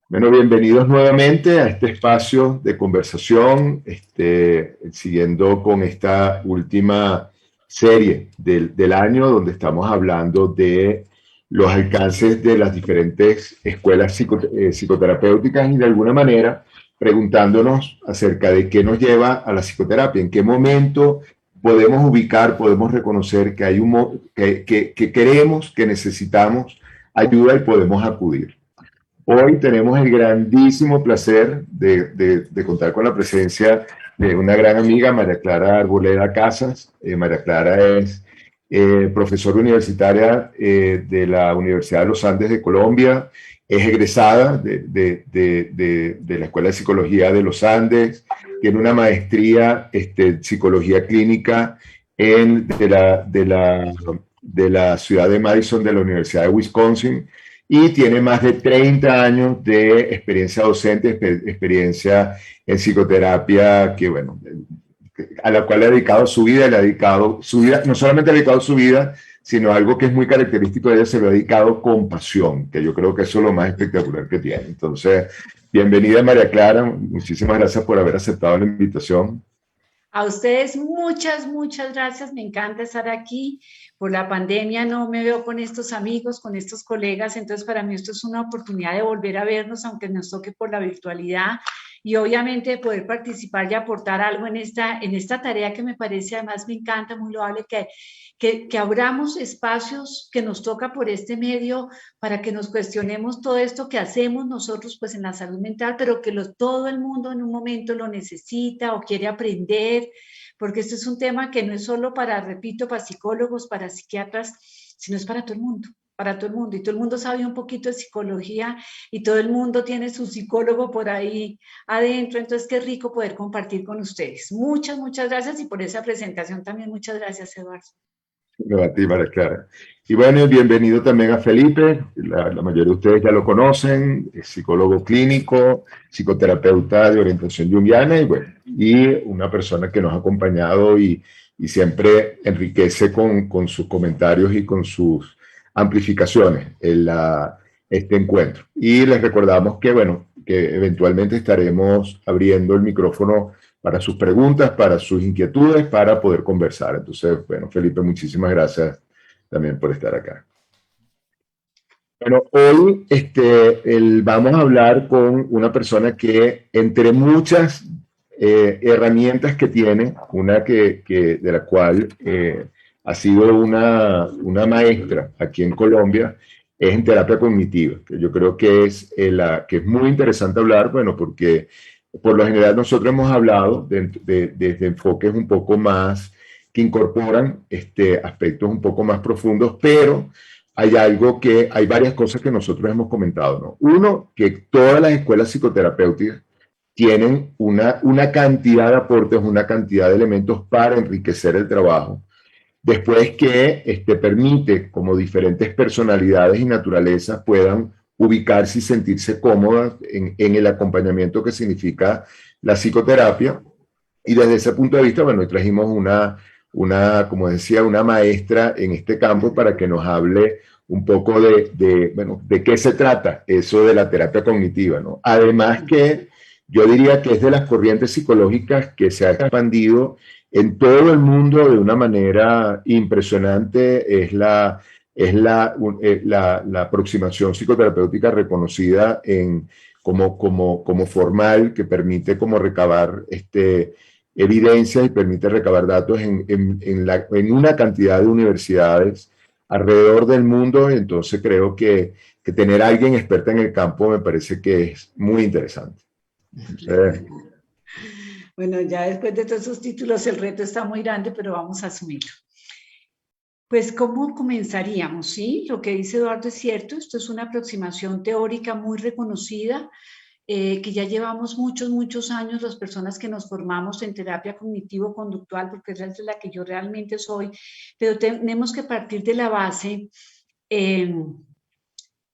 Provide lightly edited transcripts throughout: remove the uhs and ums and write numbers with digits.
Bueno, bienvenidos nuevamente a este espacio de conversación, siguiendo con esta última serie del año, donde estamos hablando de los alcances de las diferentes escuelas psicoterapéuticas y de alguna manera preguntándonos acerca de qué nos lleva a la psicoterapia, en qué momento podemos ubicar, podemos reconocer que hay que queremos, que necesitamos ayuda y podemos acudir. Hoy tenemos el grandísimo placer de contar con la presencia de una gran amiga, María Clara Arboleda Casas. María Clara es profesora universitaria de la Universidad de los Andes de Colombia, es egresada de la Escuela de Psicología de los Andes, tiene una maestría en psicología clínica de la ciudad de Madison de la Universidad de Wisconsin y tiene más de 30 años de experiencia docente, experiencia en psicoterapia, que bueno, a la cual le ha dedicado su vida, le ha dedicado su vida, no solamente ha dedicado su vida, sino algo que es muy característico de ella, se lo ha dedicado con pasión, que yo creo que eso es lo más espectacular que tiene. Entonces, bienvenida María Clara, muchísimas gracias por haber aceptado la invitación. A ustedes muchas gracias. Me encanta estar aquí. Por la pandemia no me veo con estos amigos, con estos colegas, entonces para mí esto es una oportunidad de volver a vernos, aunque nos toque por la virtualidad y obviamente de poder participar y aportar algo en esta tarea que me parece, además me encanta, muy loable, que abramos espacios que nos toca por este medio para que nos cuestionemos todo esto que hacemos nosotros pues en la salud mental, pero que todo el mundo en un momento lo necesita o quiere aprender, porque este es un tema que no es solo para, repito, para psicólogos, para psiquiatras, sino es para todo el mundo, y todo el mundo sabe un poquito de psicología y todo el mundo tiene su psicólogo por ahí adentro, entonces qué rico poder compartir con ustedes. Muchas gracias y por esa presentación también muchas gracias, Eduardo. No, a ti, María Clara. Y bueno, bienvenido también a Felipe. La mayoría de ustedes ya lo conocen, es psicólogo clínico, psicoterapeuta de orientación junguiana y bueno, y una persona que nos ha acompañado y siempre enriquece con sus comentarios y con sus amplificaciones este encuentro. Y les recordamos que, bueno, que eventualmente estaremos abriendo el micrófono para sus preguntas, para sus inquietudes, para poder conversar. Entonces, bueno, Felipe, muchísimas gracias también por estar acá. Bueno, hoy vamos a hablar con una persona que entre muchas herramientas que tiene, una de la cual ha sido una maestra aquí en Colombia, es en terapia cognitiva, que yo creo que que es muy interesante hablar, bueno, porque por lo general nosotros hemos hablado desde enfoques un poco más que incorporan aspectos un poco más profundos, pero hay varias cosas que nosotros hemos comentado, ¿no? Uno, que todas las escuelas psicoterapéuticas tienen una cantidad de aportes, una cantidad de elementos para enriquecer el trabajo. Después que permite como diferentes personalidades y naturalezas puedan ubicarse y sentirse cómodas en el acompañamiento que significa la psicoterapia. Y desde ese punto de vista, bueno, trajimos como decía, una maestra en este campo para que nos hable un poco bueno, de qué se trata eso de la terapia cognitiva, ¿no? Además que yo diría que es de las corrientes psicológicas que se ha expandido en todo el mundo de una manera impresionante. La aproximación psicoterapéutica reconocida como formal, que permite como recabar evidencias y permite recabar datos en una cantidad de universidades alrededor del mundo. Entonces creo que tener a alguien experta en el campo me parece que es muy interesante. Entonces, Bueno, ya después de todos esos títulos el reto está muy grande, pero vamos a asumirlo. Pues, ¿cómo comenzaríamos? Sí, lo que dice Eduardo es cierto, esto es una aproximación teórica muy reconocida, que ya llevamos muchos años las personas que nos formamos en terapia cognitivo-conductual, porque esa es la que yo realmente soy, pero tenemos que partir de la base eh,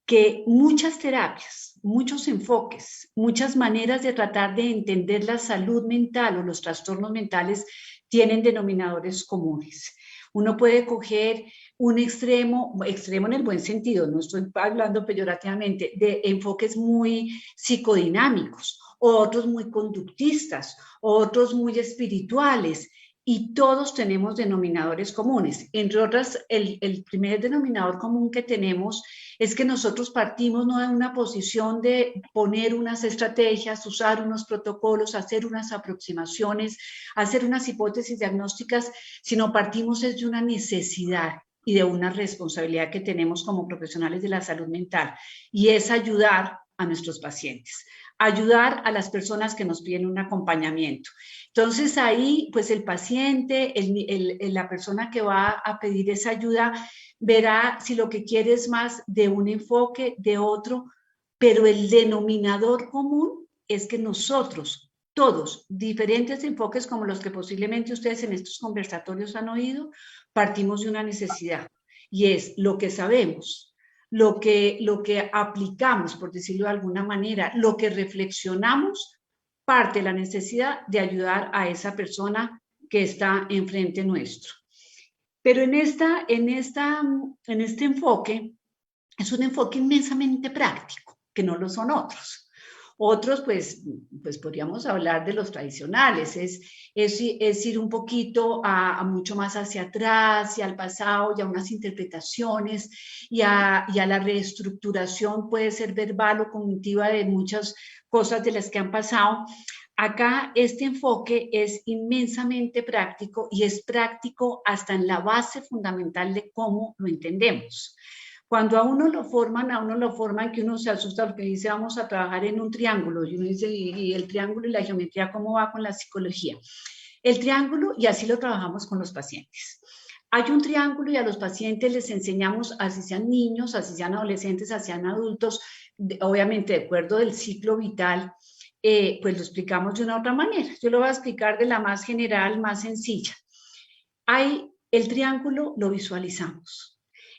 que muchas terapias, muchos enfoques, muchas maneras de tratar de entender la salud mental o los trastornos mentales tienen denominadores comunes. Uno puede coger un extremo, extremo en el buen sentido, no estoy hablando peyorativamente, de enfoques muy psicodinámicos, otros muy conductistas, otros muy espirituales, y todos tenemos denominadores comunes. Entre otras, el primer denominador común que tenemos es que nosotros partimos no de una posición de poner unas estrategias, usar unos protocolos, hacer unas aproximaciones, hacer unas hipótesis diagnósticas, sino partimos desde una necesidad y de una responsabilidad que tenemos como profesionales de la salud mental, y es ayudar a nuestros pacientes, ayudar a las personas que nos piden un acompañamiento. Entonces ahí, pues el paciente, la persona que va a pedir esa ayuda, verá si lo que quiere es más de un enfoque, de otro, pero el denominador común es que nosotros, todos, diferentes enfoques como los que posiblemente ustedes en estos conversatorios han oído, partimos de una necesidad, y es lo que sabemos, lo que aplicamos, por decirlo de alguna manera, lo que reflexionamos, parte de la necesidad de ayudar a esa persona que está enfrente nuestro. Pero en este enfoque, es un enfoque inmensamente práctico, que no lo son otros. Otros, pues podríamos hablar de los tradicionales, es ir un poquito a mucho más hacia atrás y al pasado y a unas interpretaciones y a la reestructuración, puede ser verbal o cognitiva, de muchas cosas de las que han pasado. Acá este enfoque es inmensamente práctico, y es práctico hasta en la base fundamental de cómo lo entendemos. Cuando a uno lo forman que uno se asusta porque dice vamos a trabajar en un triángulo, y uno dice, ¿y el triángulo y la geometría cómo va con la psicología? El triángulo, y así lo trabajamos con los pacientes. Hay un triángulo y a los pacientes les enseñamos, así sean niños, así sean adolescentes, así sean adultos, obviamente de acuerdo del ciclo vital, pues lo explicamos de una otra manera. Yo lo voy a explicar de la más general, más sencilla. El triángulo lo visualizamos.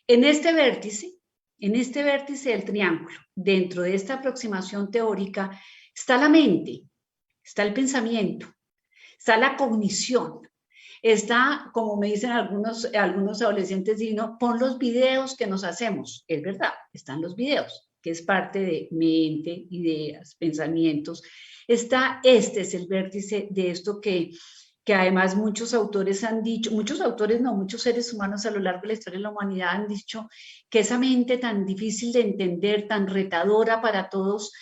En este vértice del triángulo, dentro de esta aproximación teórica, está la mente, está el pensamiento, está la cognición, está, como me dicen algunos adolescentes, no, pon los videos que nos hacemos. Es verdad, están los videos, que es parte de mente, ideas, pensamientos. Este es el vértice de esto que además muchos autores han dicho, muchos seres humanos a lo largo de la historia de la humanidad han dicho que esa mente tan difícil de entender, tan retadora para todos,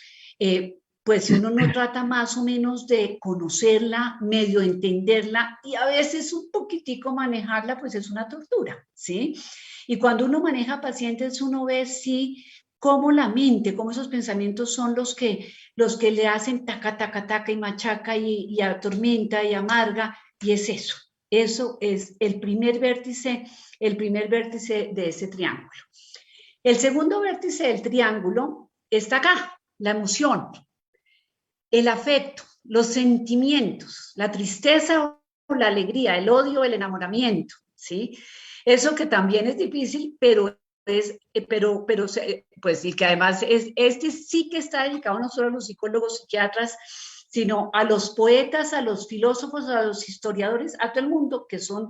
pues si uno no trata más o menos de conocerla, medio entenderla y a veces un poquitico manejarla, pues es una tortura, ¿sí? Y cuando uno maneja pacientes, uno ve, sí, cómo la mente, cómo esos pensamientos son los que le hacen taca, taca, taca y machaca y atormenta y amarga, y es eso. Eso es el primer vértice de ese triángulo. El segundo vértice del triángulo está acá, la emoción, el afecto, los sentimientos, la tristeza o la alegría, el odio, el enamoramiento, ¿sí? Eso que también es difícil, pero pues, y que además este sí que está dedicado no solo a los psicólogos, psiquiatras, sino a los poetas, a los filósofos, a los historiadores, a todo el mundo, que son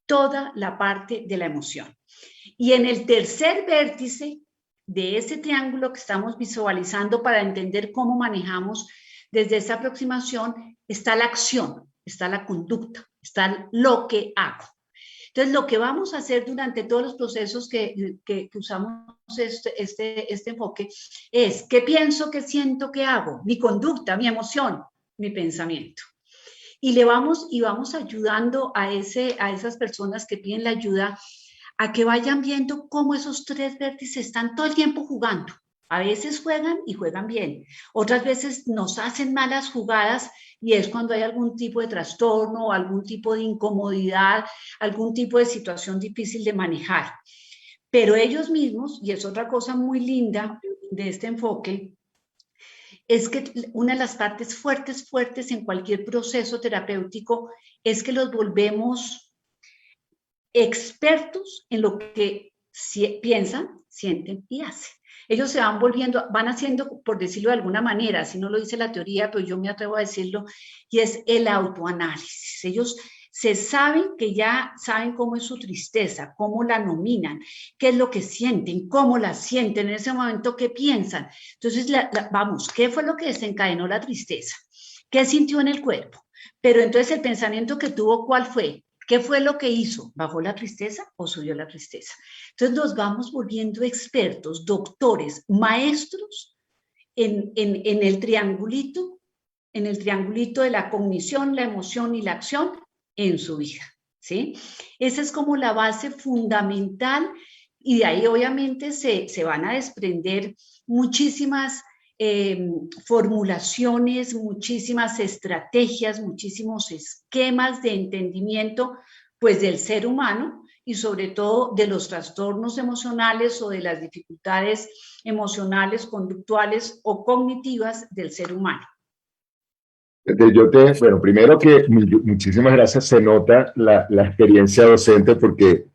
toda la parte de la emoción. Y en el tercer vértice de ese triángulo que estamos visualizando para entender cómo manejamos desde esa aproximación, está la acción, está la conducta, está lo que hago. Entonces, lo que vamos a hacer durante todos los procesos que usamos este enfoque es qué pienso, qué siento, qué hago, mi conducta, mi emoción, mi pensamiento. Y vamos ayudando a esas personas que piden la ayuda a que vayan viendo cómo esos tres vértices están todo el tiempo jugando. A veces juegan y juegan bien, otras veces nos hacen malas jugadas, y es cuando hay algún tipo de trastorno, algún tipo de incomodidad, algún tipo de situación difícil de manejar. Pero ellos mismos, y es otra cosa muy linda de este enfoque, es que una de las partes fuertes en cualquier proceso terapéutico es que los volvemos expertos en lo que piensan, sienten y hacen. Ellos se van haciendo, por decirlo de alguna manera, si no lo dice la teoría, pero yo me atrevo a decirlo, y es el autoanálisis. Ellos se saben que ya saben cómo es su tristeza, cómo la nominan, qué es lo que sienten, cómo la sienten, en ese momento qué piensan. Entonces, vamos, ¿qué fue lo que desencadenó la tristeza? ¿Qué sintió en el cuerpo? Pero entonces el pensamiento que tuvo, ¿cuál fue? ¿Qué fue lo que hizo? ¿Bajó la tristeza o subió la tristeza? Entonces nos vamos volviendo expertos, doctores, maestros en el triangulito de la cognición, la emoción y la acción en su vida, ¿sí? Esa es como la base fundamental y de ahí obviamente se van a desprender muchísimas formulaciones, muchísimas estrategias, muchísimos esquemas de entendimiento, pues del ser humano y sobre todo de los trastornos emocionales o de las dificultades emocionales, conductuales o cognitivas del ser humano. Bueno, primero que muchísimas gracias, se nota la experiencia docente porque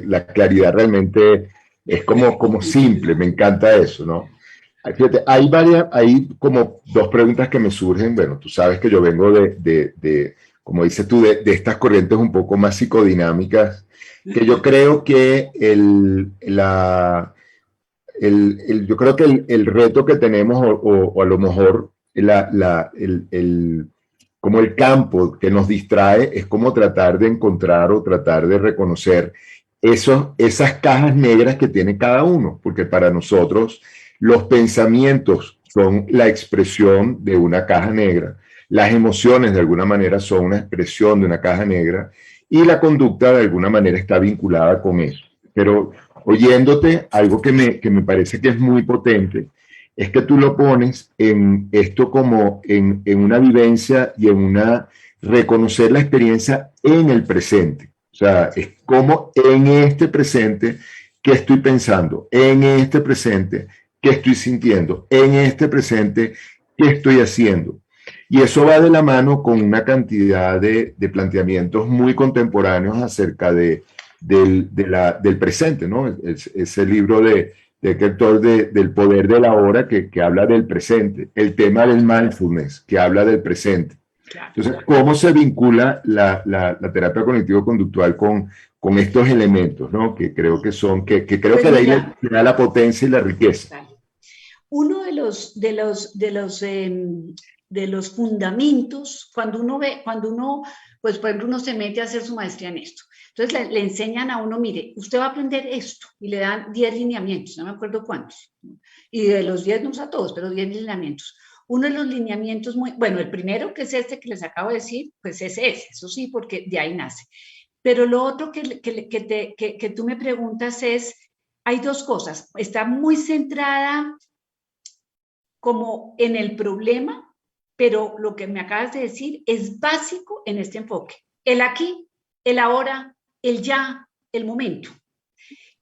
la claridad realmente es como simple, me encanta eso, ¿no? Fíjate, hay como dos preguntas que me surgen. Bueno, tú sabes que yo vengo como dices tú, de estas corrientes un poco más psicodinámicas, que yo creo que yo creo que el reto que tenemos, o a lo mejor como el campo que nos distrae, es como tratar de encontrar o tratar de reconocer esas cajas negras que tiene cada uno, porque para nosotros los pensamientos son la expresión de una caja negra, las emociones de alguna manera son una expresión de una caja negra y la conducta de alguna manera está vinculada con eso. Pero oyéndote, algo que me parece que es muy potente, es que tú lo pones en esto como en una vivencia y en una reconocer la experiencia en el presente. O sea, es como en este presente, ¿qué estoy pensando? En este presente, ¿qué estoy sintiendo? En este presente, ¿qué estoy haciendo? Y eso va de la mano con una cantidad de planteamientos muy contemporáneos acerca del presente, ¿no? Ese libro de Eckhart Tolle del poder de la hora que habla del presente, el tema del mindfulness que habla del presente. Entonces, ¿cómo se vincula la terapia cognitivo-conductual con estos elementos, ¿no? Que creo que son, que creo Pues que de ahí mira, le da la potencia y la riqueza. uno de los fundamentos, cuando uno, pues por ejemplo, uno se mete a hacer su maestría en esto. Entonces le enseñan a uno, mire, usted va a aprender esto y le dan 10 lineamientos, no me acuerdo cuántos. Y de los 10 no usa todos, pero 10 lineamientos. Uno de los lineamientos bueno, el primero que es este que les acabo de decir, pues es ese, eso sí, porque de ahí nace. Pero lo otro que tú me preguntas es, hay dos cosas, está muy centrada como en el problema, pero lo que me acabas de decir es básico en este enfoque. El aquí, el ahora, el ya, el momento.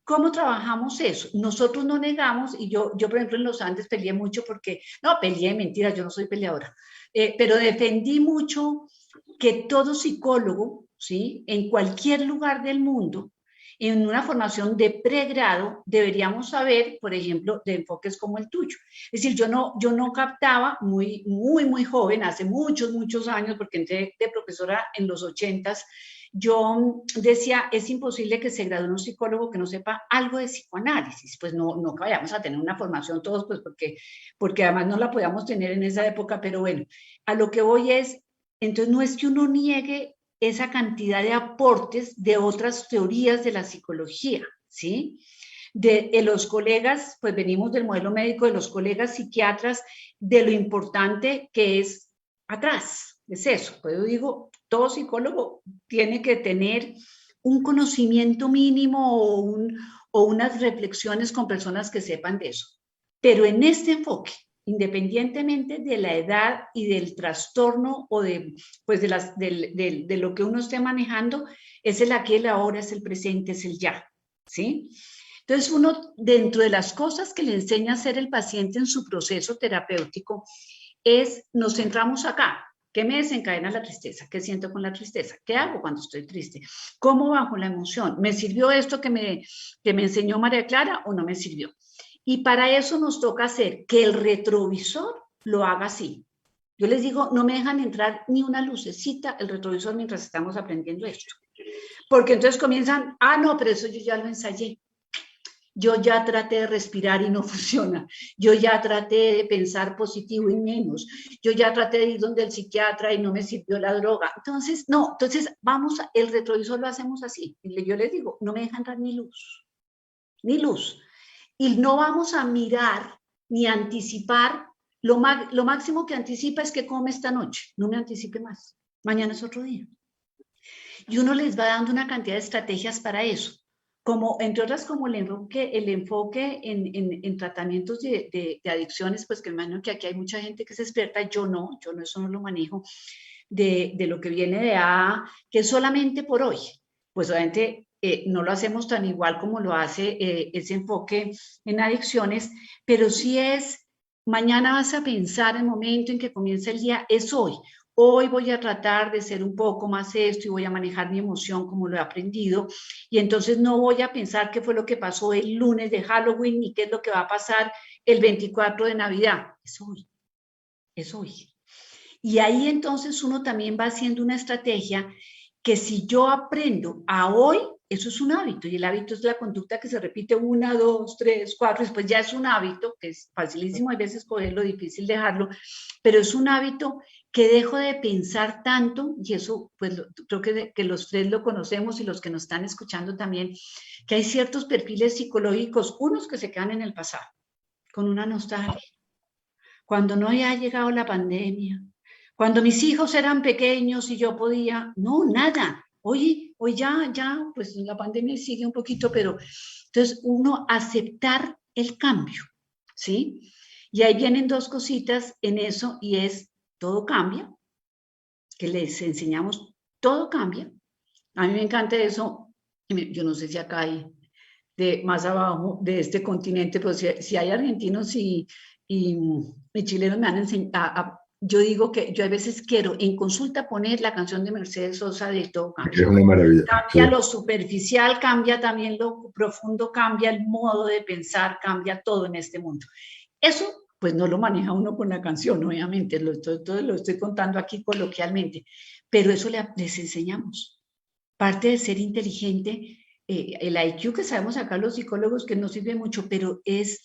¿Cómo trabajamos eso? Nosotros no negamos, y yo por ejemplo en los Andes peleé mucho porque, no, peleé, mentira, yo no soy peleadora, pero defendí mucho que todo psicólogo, ¿sí? En cualquier lugar del mundo, en una formación de pregrado, deberíamos saber, por ejemplo, de enfoques como el tuyo. Es decir, yo no captaba muy joven, hace muchos años, porque entré de profesora en los 80s, yo decía, es imposible que se gradúe un psicólogo que no sepa algo de psicoanálisis, pues no vayamos a tener una formación todos, pues porque además no la podíamos tener en esa época, pero bueno, a lo que voy es, entonces no es que uno niegue esa cantidad de aportes de otras teorías de la psicología, ¿sí? De los colegas, pues venimos del modelo médico de los colegas psiquiatras, de lo importante que es atrás, es eso, pues yo digo, todo psicólogo tiene que tener un conocimiento mínimo o unas reflexiones con personas que sepan de eso. Pero en este enfoque, independientemente de la edad y del trastorno o pues de lo que uno esté manejando, es el aquí, el ahora, es el presente, es el ya, ¿sí? Entonces uno, dentro de las cosas que le enseña a hacer el paciente en su proceso terapéutico, nos centramos acá. ¿Qué me desencadena la tristeza? ¿Qué siento con la tristeza? ¿Qué hago cuando estoy triste? ¿Cómo bajo la emoción? ¿Me sirvió esto que me enseñó María Clara o no me sirvió? Y para eso nos toca hacer que el retrovisor lo haga así. Yo les digo, no me dejan entrar ni una lucecita el retrovisor mientras estamos aprendiendo esto. Porque entonces comienzan, no, pero eso yo ya lo ensayé. Yo ya traté de respirar y no funciona. Yo ya traté de pensar positivo y menos. Yo ya traté de ir donde el psiquiatra y no me sirvió la droga. Entonces, no, entonces vamos, el retrovisor lo hacemos así. Yo les digo, no me dejan dar ni luz, ni luz. Y no vamos a mirar ni anticipar. Lo máximo que anticipa es que come esta noche. No me anticipe más. Mañana es otro día. Y uno les va dando una cantidad de estrategias para eso, como entre otras como el enfoque en tratamientos de adicciones, pues que me imagino que aquí hay mucha gente que es experta, yo no, eso no lo manejo, de lo que viene de AA, que es solamente por hoy. Pues obviamente no lo hacemos tan igual como lo hace ese enfoque en adicciones, pero sí es, mañana vas a pensar el momento en que comienza el día, es hoy. Hoy voy a tratar de ser un poco más esto y voy a manejar mi emoción como lo he aprendido. Y entonces no voy a pensar qué fue lo que pasó el lunes de Halloween ni qué es lo que va a pasar el 24 de Navidad. Es hoy, es hoy. Y ahí entonces uno también va haciendo una estrategia que si yo aprendo a hoy, eso es un hábito, y el hábito es la conducta que se repite 1, 2, 3, 4, después ya es un hábito, que es facilísimo a veces cogerlo, difícil dejarlo, pero es un hábito que dejo de pensar tanto, y eso pues creo que los tres lo conocemos y los que nos están escuchando también, que hay ciertos perfiles psicológicos, unos que se quedan en el pasado, con una nostalgia. Cuando no haya llegado la pandemia, cuando mis hijos eran pequeños y yo podía, no, nada. Hoy ya, pues la pandemia sigue un poquito, pero entonces uno aceptar el cambio, ¿sí? Y ahí vienen dos cositas en eso y es todo cambia, que les enseñamos, todo cambia. A mí me encanta eso, yo no sé si acá hay de más abajo de este continente, pues si hay argentinos y chilenos me han enseñado, yo digo que yo a veces quiero en consulta poner la canción de Mercedes Sosa de Todo Cambia. Es una maravilla. Cambia lo superficial, cambia también lo profundo, cambia el modo de pensar, cambia todo en este mundo. Eso pues no lo maneja uno con la canción, obviamente, lo estoy contando aquí coloquialmente, pero eso les enseñamos. Parte de ser inteligente, el IQ que sabemos acá los psicólogos que no sirve mucho, pero es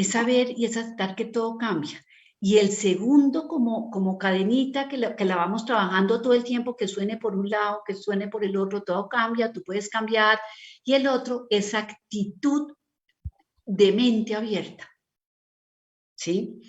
saber y es aceptar que todo cambia. Y el segundo como cadenita que la vamos trabajando todo el tiempo, que suene por un lado, que suene por el otro, todo cambia, tú puedes cambiar. Y el otro es actitud de mente abierta. ¿Sí?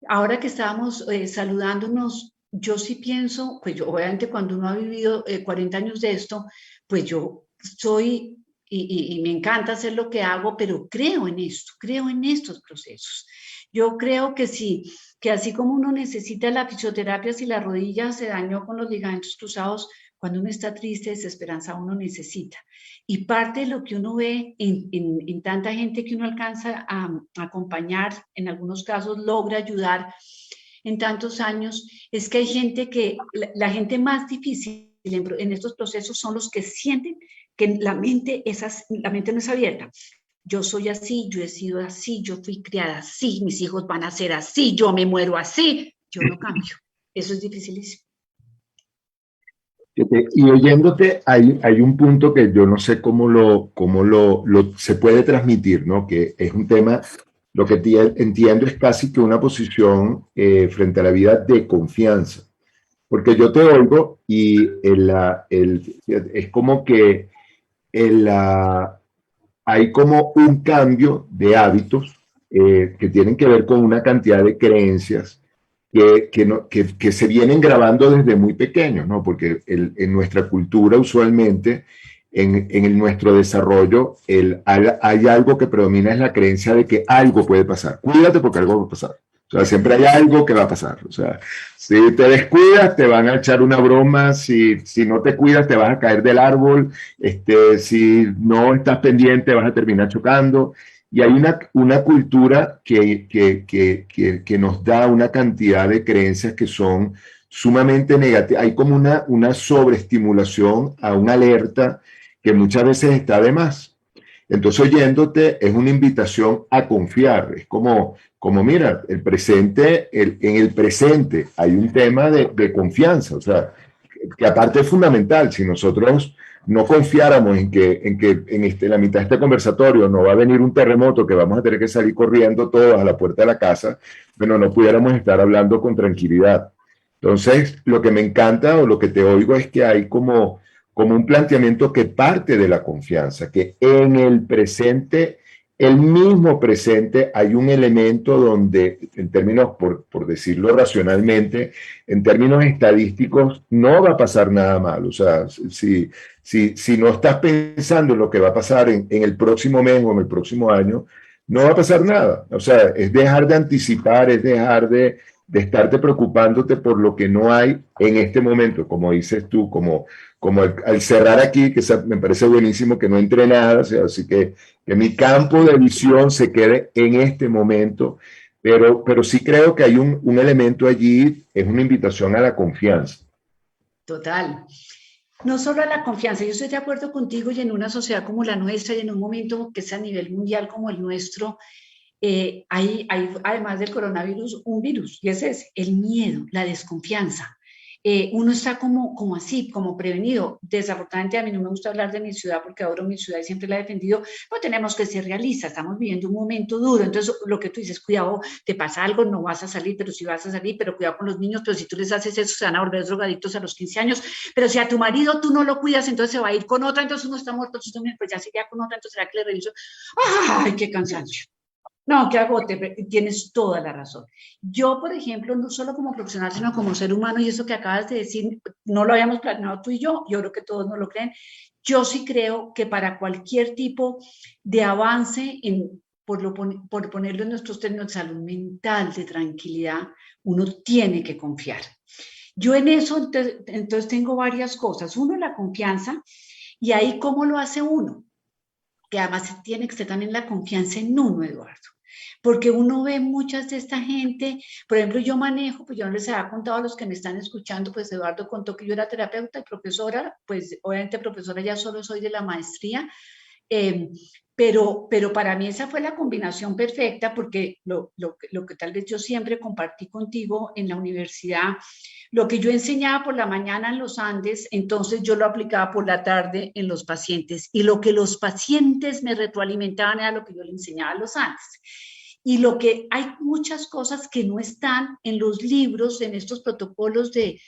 Ahora que estábamos saludándonos, yo sí pienso, pues yo obviamente cuando uno ha vivido 40 años de esto, pues yo soy, y me encanta hacer lo que hago, pero creo en esto, creo en estos procesos. Yo creo que sí, que así como uno necesita la fisioterapia si la rodilla se dañó con los ligamentos cruzados, cuando uno está triste, desesperanza, uno necesita. Y parte de lo que uno ve en tanta gente que uno alcanza a acompañar, en algunos casos logra ayudar en tantos años, es que hay gente que, la gente más difícil en estos procesos son los que sienten que la mente no es abierta. Yo soy así, yo he sido así, yo fui criada así, mis hijos van a ser así, yo me muero así, yo no cambio. Eso es dificilísimo. Y oyéndote, hay un punto que yo no sé cómo se puede transmitir, ¿no? Que es un tema, lo que entiendo es casi que una posición frente a la vida de confianza. Porque yo te oigo y es como que hay como un cambio de hábitos que tienen que ver con una cantidad de creencias que se vienen grabando desde muy pequeños, ¿no? Porque en nuestra cultura usualmente, en nuestro desarrollo, hay algo que predomina, es la creencia de que algo puede pasar. Cuídate porque algo va a pasar. O sea, siempre hay algo que va a pasar. O sea, si te descuidas, te van a echar una broma. Si no te cuidas, te vas a caer del árbol. Si no estás pendiente, vas a terminar chocando. Y hay una cultura que nos da una cantidad de creencias que son sumamente negativas. Hay como una sobreestimulación a una alerta que muchas veces está de más. Entonces, oyéndote es una invitación a confiar. Es como mira, el presente, en el presente hay un tema de confianza, o sea, que aparte es fundamental. Si nosotros no confiáramos en la mitad de este conversatorio no va a venir un terremoto que vamos a tener que salir corriendo todos a la puerta de la casa, bueno, no pudiéramos estar hablando con tranquilidad. Entonces, lo que me encanta o lo que te oigo es que hay como un planteamiento que parte de la confianza, que en el presente, el mismo presente, hay un elemento donde, en términos, por decirlo racionalmente, en términos estadísticos, no va a pasar nada mal. O sea, si no estás pensando en lo que va a pasar en el próximo mes o en el próximo año, no va a pasar nada. O sea, es dejar de anticipar, es dejar de estarte preocupándote por lo que no hay en este momento, como dices tú, como al cerrar aquí, que me parece buenísimo que no entre nada, o sea, así que mi campo de visión se quede en este momento, pero sí creo que hay un elemento allí, es una invitación a la confianza. Total. No solo a la confianza, yo estoy de acuerdo contigo y en una sociedad como la nuestra y en un momento que es a nivel mundial como el nuestro, hay, además del coronavirus, un virus, y ese es el miedo, la desconfianza. Uno está como así, como prevenido. Desafortunadamente a mí no me gusta hablar de mi ciudad porque adoro mi ciudad y siempre la he defendido, pero tenemos que ser realistas, estamos viviendo un momento duro, entonces lo que tú dices, cuidado, te pasa algo, no vas a salir, pero sí vas a salir, pero cuidado con los niños, pero si tú les haces eso se van a volver drogadictos a los 15 años, pero si a tu marido tú no lo cuidas, entonces se va a ir con otra, entonces uno está muerto, pues ya se iría con otra, entonces será que le reviso. ¡Ay, qué cansancio! No, que agote, tienes toda la razón. Yo, por ejemplo, no solo como profesional, sino como ser humano, y eso que acabas de decir, no lo habíamos planeado tú y yo creo que todos no lo creen. Yo sí creo que para cualquier tipo de avance, por ponerlo en nuestros términos de salud mental, de tranquilidad, uno tiene que confiar. Yo en eso, entonces tengo varias cosas. Uno, la confianza, y ahí cómo lo hace uno, que además tiene que ser también la confianza en uno, Eduardo. Porque uno ve muchas de esta gente, por ejemplo, yo manejo, pues yo no les había contado a los que me están escuchando, pues Eduardo contó que yo era terapeuta y profesora, pues obviamente profesora ya solo soy de la maestría, eh, pero para mí esa fue la combinación perfecta porque lo que tal vez yo siempre compartí contigo en la universidad, lo que yo enseñaba por la mañana en los Andes, entonces yo lo aplicaba por la tarde en los pacientes y lo que los pacientes me retroalimentaban era lo que yo le enseñaba a los Andes. Y lo que hay muchas cosas que no están en los libros, en estos protocolos de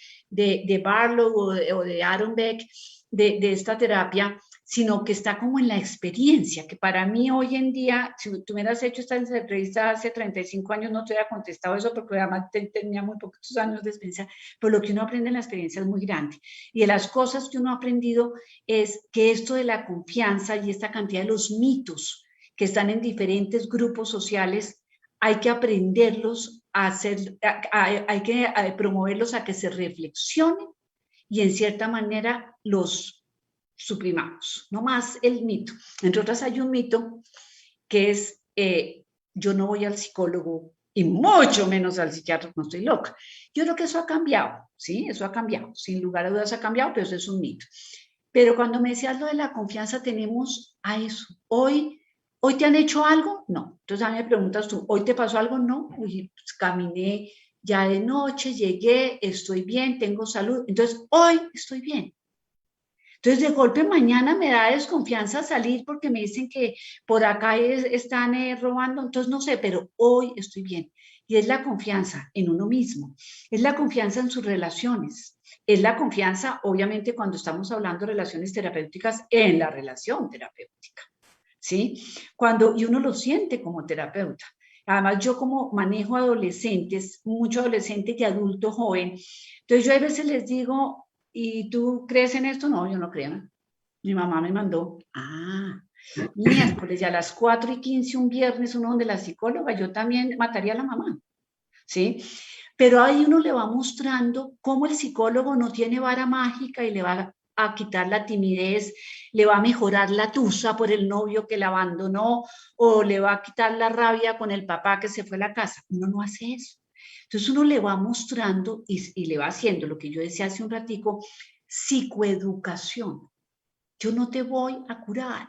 Barlow o de Aaron Beck, de esta terapia, sino que está como en la experiencia, que para mí hoy en día, si tú me hubieras hecho esta entrevista hace 35 años, no te hubiera contestado eso porque además tenía muy poquitos años de experiencia, pero lo que uno aprende en la experiencia es muy grande. Y de las cosas que uno ha aprendido es que esto de la confianza y esta cantidad de los mitos que están en diferentes grupos sociales, hay que aprenderlos a hacer, hay que promoverlos a que se reflexionen y en cierta manera los suprimamos, no más el mito. Entre otras hay un mito que es yo no voy al psicólogo y mucho menos al psiquiatra, no estoy loca. Yo creo que eso ha cambiado, ¿sí? Eso ha cambiado, sin lugar a dudas ha cambiado, pero eso es un mito. Pero cuando me decías lo de la confianza, tenemos a eso. ¿Hoy te han hecho algo? No. Entonces a mí me preguntas tú, ¿hoy te pasó algo? No. Uy, pues caminé ya de noche, llegué, estoy bien, tengo salud. Entonces hoy estoy bien. Entonces, de golpe mañana me da desconfianza salir porque me dicen que por acá están robando, entonces no sé, pero hoy estoy bien. Y es la confianza en uno mismo, es la confianza en sus relaciones, es la confianza, obviamente, cuando estamos hablando de relaciones terapéuticas, en la relación terapéutica, ¿sí? Y uno lo siente como terapeuta. Además, yo como manejo adolescentes, mucho adolescente y adulto joven, entonces yo a veces les digo, ¿y tú crees en esto? No, yo no creo. Mi mamá me mandó, miércoles, ya a las 4:15, un viernes, uno donde la psicóloga, yo también mataría a la mamá, ¿sí? Pero ahí uno le va mostrando cómo el psicólogo no tiene vara mágica y le va a quitar la timidez, le va a mejorar la tusa por el novio que la abandonó o le va a quitar la rabia con el papá que se fue a la casa. Uno no hace eso. Entonces uno le va mostrando y le va haciendo lo que yo decía hace un ratico, psicoeducación. Yo no te voy a curar,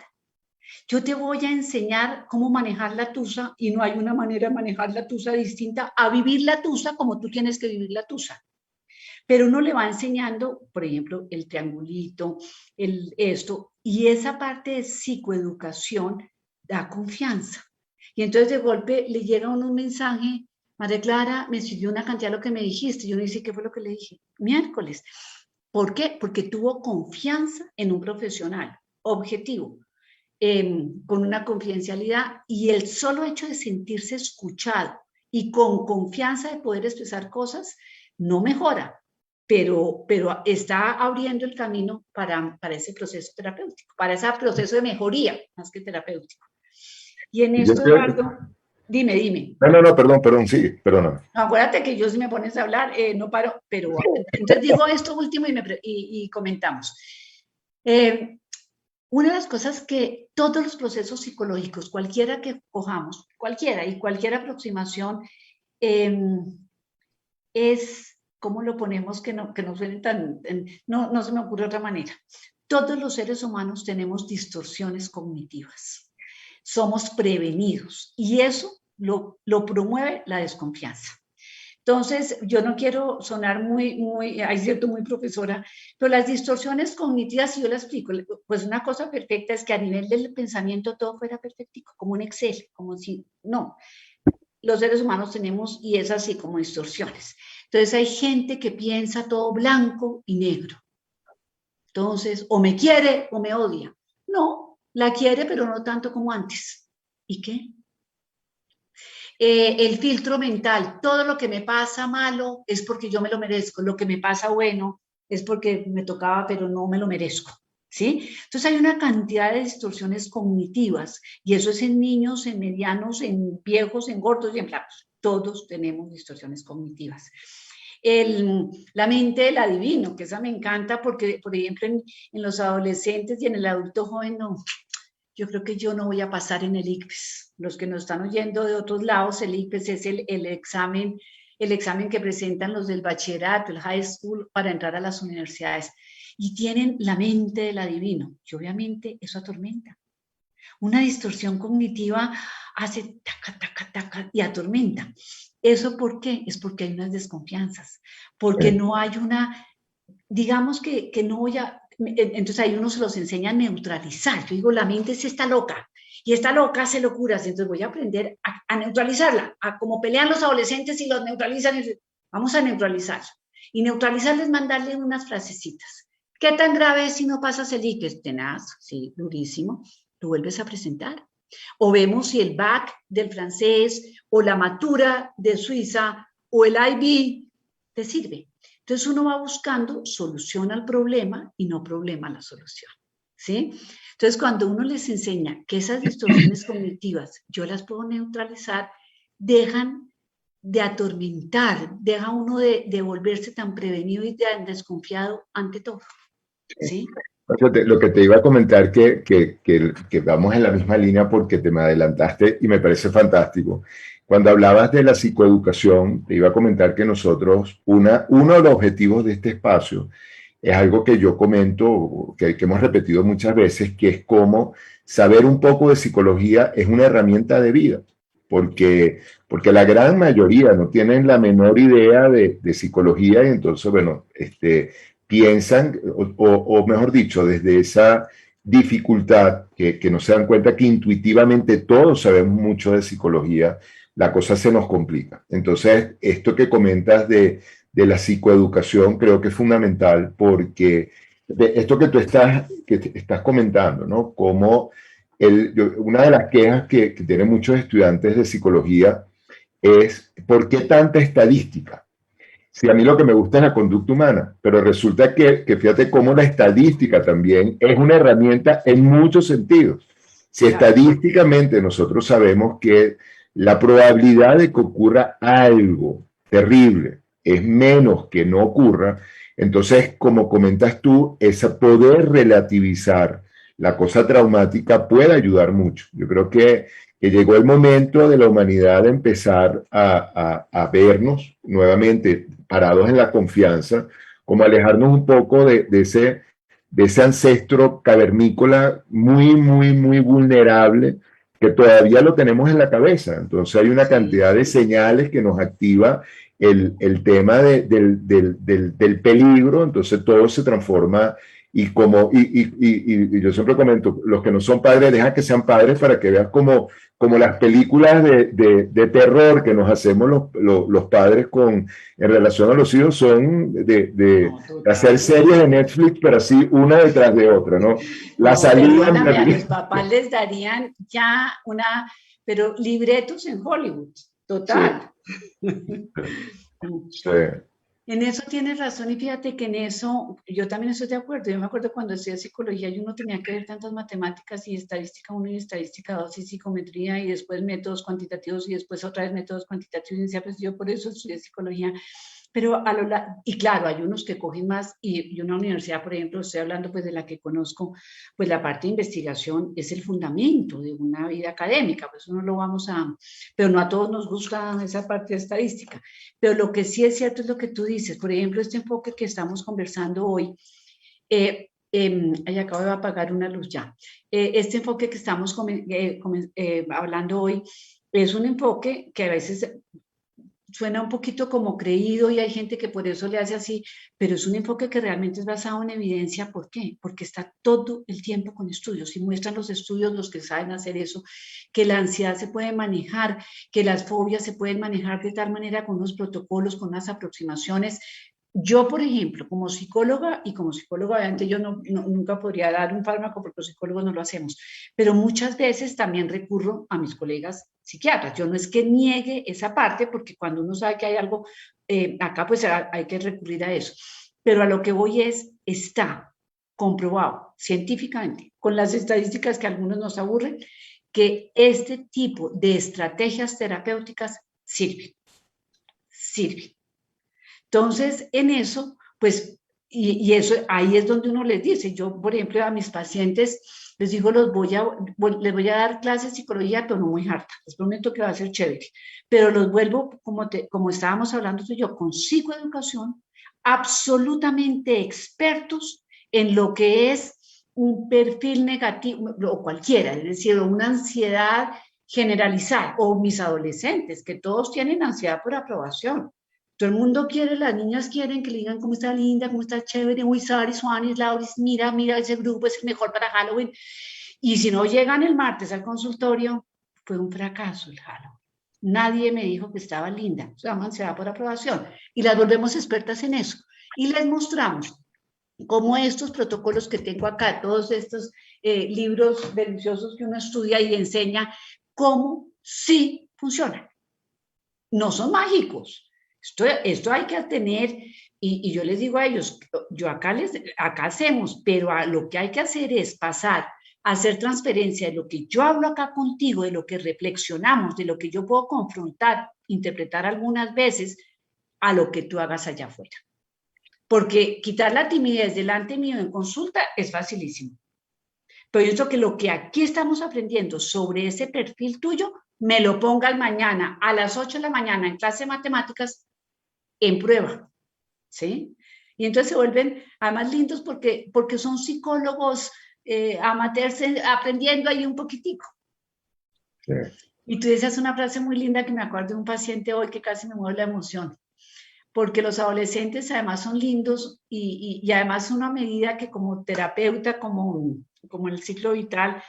Yo te voy a enseñar cómo manejar la tusa y no hay una manera de manejar la tusa distinta a vivir la tusa como tú tienes que vivir la tusa. Pero uno le va enseñando, por ejemplo, el triangulito, esto, y esa parte de psicoeducación da confianza. Y entonces de golpe le llega a uno un mensaje: María Clara, me sirvió una cantidad lo que me dijiste. Yo no sé qué fue lo que le dije. Miércoles. ¿Por qué? Porque tuvo confianza en un profesional objetivo, con una confidencialidad, y el solo hecho de sentirse escuchado y con confianza de poder expresar cosas no mejora, pero está abriendo el camino para ese proceso terapéutico, para ese proceso de mejoría más que terapéutico. Y en Y yo esto, creo, Eduardo, dime. no, perdón, sí, perdóname. Acuérdate que yo, si me pones a hablar, no paro, pero entonces digo esto último y comentamos. Una de las cosas que todos los procesos psicológicos, cualquiera que cojamos, cualquiera y cualquier aproximación, es, ¿cómo lo ponemos que no suene tan, no se me ocurre otra manera? Todos los seres humanos tenemos distorsiones cognitivas, somos prevenidos y eso lo promueve la desconfianza. Entonces, yo no quiero sonar hay cierto, muy profesora, pero las distorsiones cognitivas, si yo las explico, pues una cosa perfecta es que a nivel del pensamiento todo fuera perfectico, como un Excel, como si, no, los seres humanos tenemos, y es así, como distorsiones. Entonces, hay gente que piensa todo blanco y negro. Entonces, o me quiere o me odia. No, la quiere, pero no tanto como antes. ¿Y qué? El filtro mental, todo lo que me pasa malo es porque yo me lo merezco, lo que me pasa bueno es porque me tocaba, pero no me lo merezco, ¿sí? Entonces hay una cantidad de distorsiones cognitivas, y eso es en niños, en medianos, en viejos, en gordos y en flacos. Todos tenemos distorsiones cognitivas. La mente del adivino, que esa me encanta porque, por ejemplo, en los adolescentes y en el adulto joven, no, yo creo que yo no voy a pasar en el ICFES. Los que nos están oyendo de otros lados, el ICFES es el examen que presentan los del bachillerato, el high school, para entrar a las universidades. Y tienen la mente del adivino. Y obviamente eso atormenta. Una distorsión cognitiva hace taca, taca, taca y atormenta. ¿Eso por qué? Es porque hay unas desconfianzas. Porque no hay una, digamos que no voy a, entonces ahí uno se los enseña a neutralizar. Yo digo, la mente sí está loca, y está loca hace locuras, entonces voy a aprender a neutralizarla, a como pelean los adolescentes y los neutralizan. Vamos a neutralizarla. Y neutralizarles, mandarle unas frasecitas. ¿Qué tan grave es si no pasas el ICFES? Tenaz, sí, durísimo. Lo vuelves a presentar. O vemos si el BAC del francés, o la Matura de Suiza, o el IB te sirve. Entonces uno va buscando solución al problema y no problema a la solución, ¿sí? Entonces cuando uno les enseña que esas distorsiones cognitivas yo las puedo neutralizar, dejan de atormentar, deja uno de volverse tan prevenido y tan desconfiado ante todo, ¿sí? Lo que te iba a comentar que vamos en la misma línea porque te me adelantaste y me parece fantástico. Cuando hablabas de la psicoeducación, te iba a comentar que nosotros, uno de los objetivos de este espacio es algo que yo comento, que hemos repetido muchas veces, que es cómo saber un poco de psicología es una herramienta de vida, porque la gran mayoría no tienen la menor idea de psicología y entonces, bueno, piensan, o mejor dicho, desde esa dificultad que no se dan cuenta que intuitivamente todos sabemos mucho de psicología, la cosa se nos complica. Entonces, esto que comentas de la psicoeducación creo que es fundamental porque esto que estás comentando, ¿no? Como una de las quejas que tienen muchos estudiantes de psicología es ¿por qué tanta estadística? Si a mí lo que me gusta es la conducta humana, pero resulta que fíjate cómo la estadística también es una herramienta en muchos sentidos. Si estadísticamente nosotros sabemos que la probabilidad de que ocurra algo terrible es menos que no ocurra, entonces, como comentas tú, ese poder relativizar la cosa traumática puede ayudar mucho. Yo creo que llegó el momento de la humanidad de empezar a vernos nuevamente parados en la confianza, como alejarnos un poco de de ese ancestro cavernícola muy vulnerable que todavía lo tenemos en la cabeza. Entonces hay una cantidad de señales que nos activa el tema del peligro, entonces todo se transforma y yo siempre comento, los que no son padres, dejan que sean padres para que vean como las películas de terror que nos hacemos los padres en relación a los hijos son de No, hacer total. series de Netflix, pero así una detrás de otra, ¿no? La No, salida en perdóname, a los Berlín. papás les darían ya pero libretos en Hollywood, Sí, total. sí. En eso tienes razón y fíjate que en eso yo también estoy de acuerdo. Yo me acuerdo cuando estudié psicología y uno tenía que ver tantas matemáticas y estadística 1 y estadística 2 y psicometría y después métodos cuantitativos y después otra vez métodos cuantitativos y decía, pues yo por eso estudié psicología. Pero y claro, hay unos que cogen más y una universidad, por ejemplo, estoy hablando pues de la que conozco, pues la parte de investigación es el fundamento de una vida académica, pues no lo vamos pero no a todos nos gusta esa parte de estadística. Pero lo que sí es cierto es lo que tú dices. Por ejemplo, este enfoque que estamos conversando hoy, ay, acabo de apagar una luz ya. Este enfoque que estamos hablando hoy es un enfoque que a veces suena un poquito como creído y hay gente que por eso le hace así, pero es un enfoque que realmente es basado en evidencia. ¿Por qué? Porque está todo el tiempo con estudios y muestran los estudios, los que saben hacer eso, que la ansiedad se puede manejar, que las fobias se pueden manejar de tal manera con unos protocolos, con unas aproximaciones. Yo, por ejemplo, como psicóloga, y como psicóloga, obviamente yo nunca podría dar un fármaco porque los psicólogos no lo hacemos, pero muchas veces también recurro a mis colegas psiquiatras. Yo no es que niegue esa parte, porque cuando uno sabe que hay algo acá, pues hay que recurrir a eso. Pero a lo que voy está comprobado científicamente, con las estadísticas que a algunos nos aburren, que este tipo de estrategias terapéuticas sirven. Entonces, en eso, pues, y eso, ahí es donde uno les dice, yo, por ejemplo, a mis pacientes les digo, les voy a dar clases de psicología, pero no muy harta, les prometo que va a ser chévere, pero los vuelvo, como estábamos hablando tú y yo, con psicoeducación, absolutamente expertos en lo que es un perfil negativo, o cualquiera, es decir, una ansiedad generalizada, o mis adolescentes, que todos tienen ansiedad por aprobación. Todo el mundo quiere, las niñas quieren que le digan cómo está linda, cómo está chévere, uy, Sari, Suanis, Lauris, mira, ese grupo es el mejor para Halloween. Y si no llegan el martes al consultorio, fue un fracaso el Halloween. Nadie me dijo que estaba linda, se llama ansiedad por aprobación. Y las volvemos expertas en eso. Y les mostramos cómo estos protocolos que tengo acá, todos estos libros deliciosos que uno estudia y enseña, cómo sí funcionan. No son mágicos. Esto hay que tener, y yo les digo a ellos, yo acá hacemos, pero lo que hay que hacer es pasar a hacer transferencia de lo que yo hablo acá contigo, de lo que reflexionamos, de lo que yo puedo confrontar, interpretar algunas veces, a lo que tú hagas allá afuera. Porque quitar la timidez delante mío en consulta es facilísimo. Pero yo creo que lo que aquí estamos aprendiendo sobre ese perfil tuyo, me lo pongas mañana a las 8 de la mañana en clase de matemáticas en prueba, ¿sí? Y entonces se vuelven además lindos porque son psicólogos amateurs aprendiendo ahí un poquitico. Sí. Y tú decías una frase muy linda que me acuerdo de un paciente hoy que casi me mueve la emoción, porque los adolescentes además son lindos y además una medida que como terapeuta, como el ciclo vital,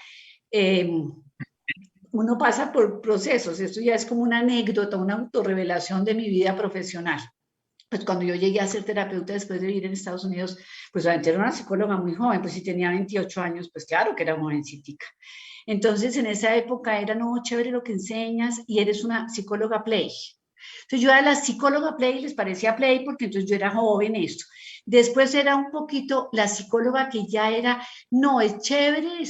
uno pasa por procesos. Esto ya es como una anécdota, una autorrevelación de mi vida profesional. Pues cuando yo llegué a ser terapeuta después de vivir en Estados Unidos, pues obviamente era una psicóloga muy joven, pues si tenía 28 años, pues claro que era jovencita. Entonces en esa época era, no, chévere lo que enseñas y eres una psicóloga play. Entonces yo era la psicóloga play, les parecía play porque entonces yo era joven esto. Después era un poquito la psicóloga que ya era, no, es chévere,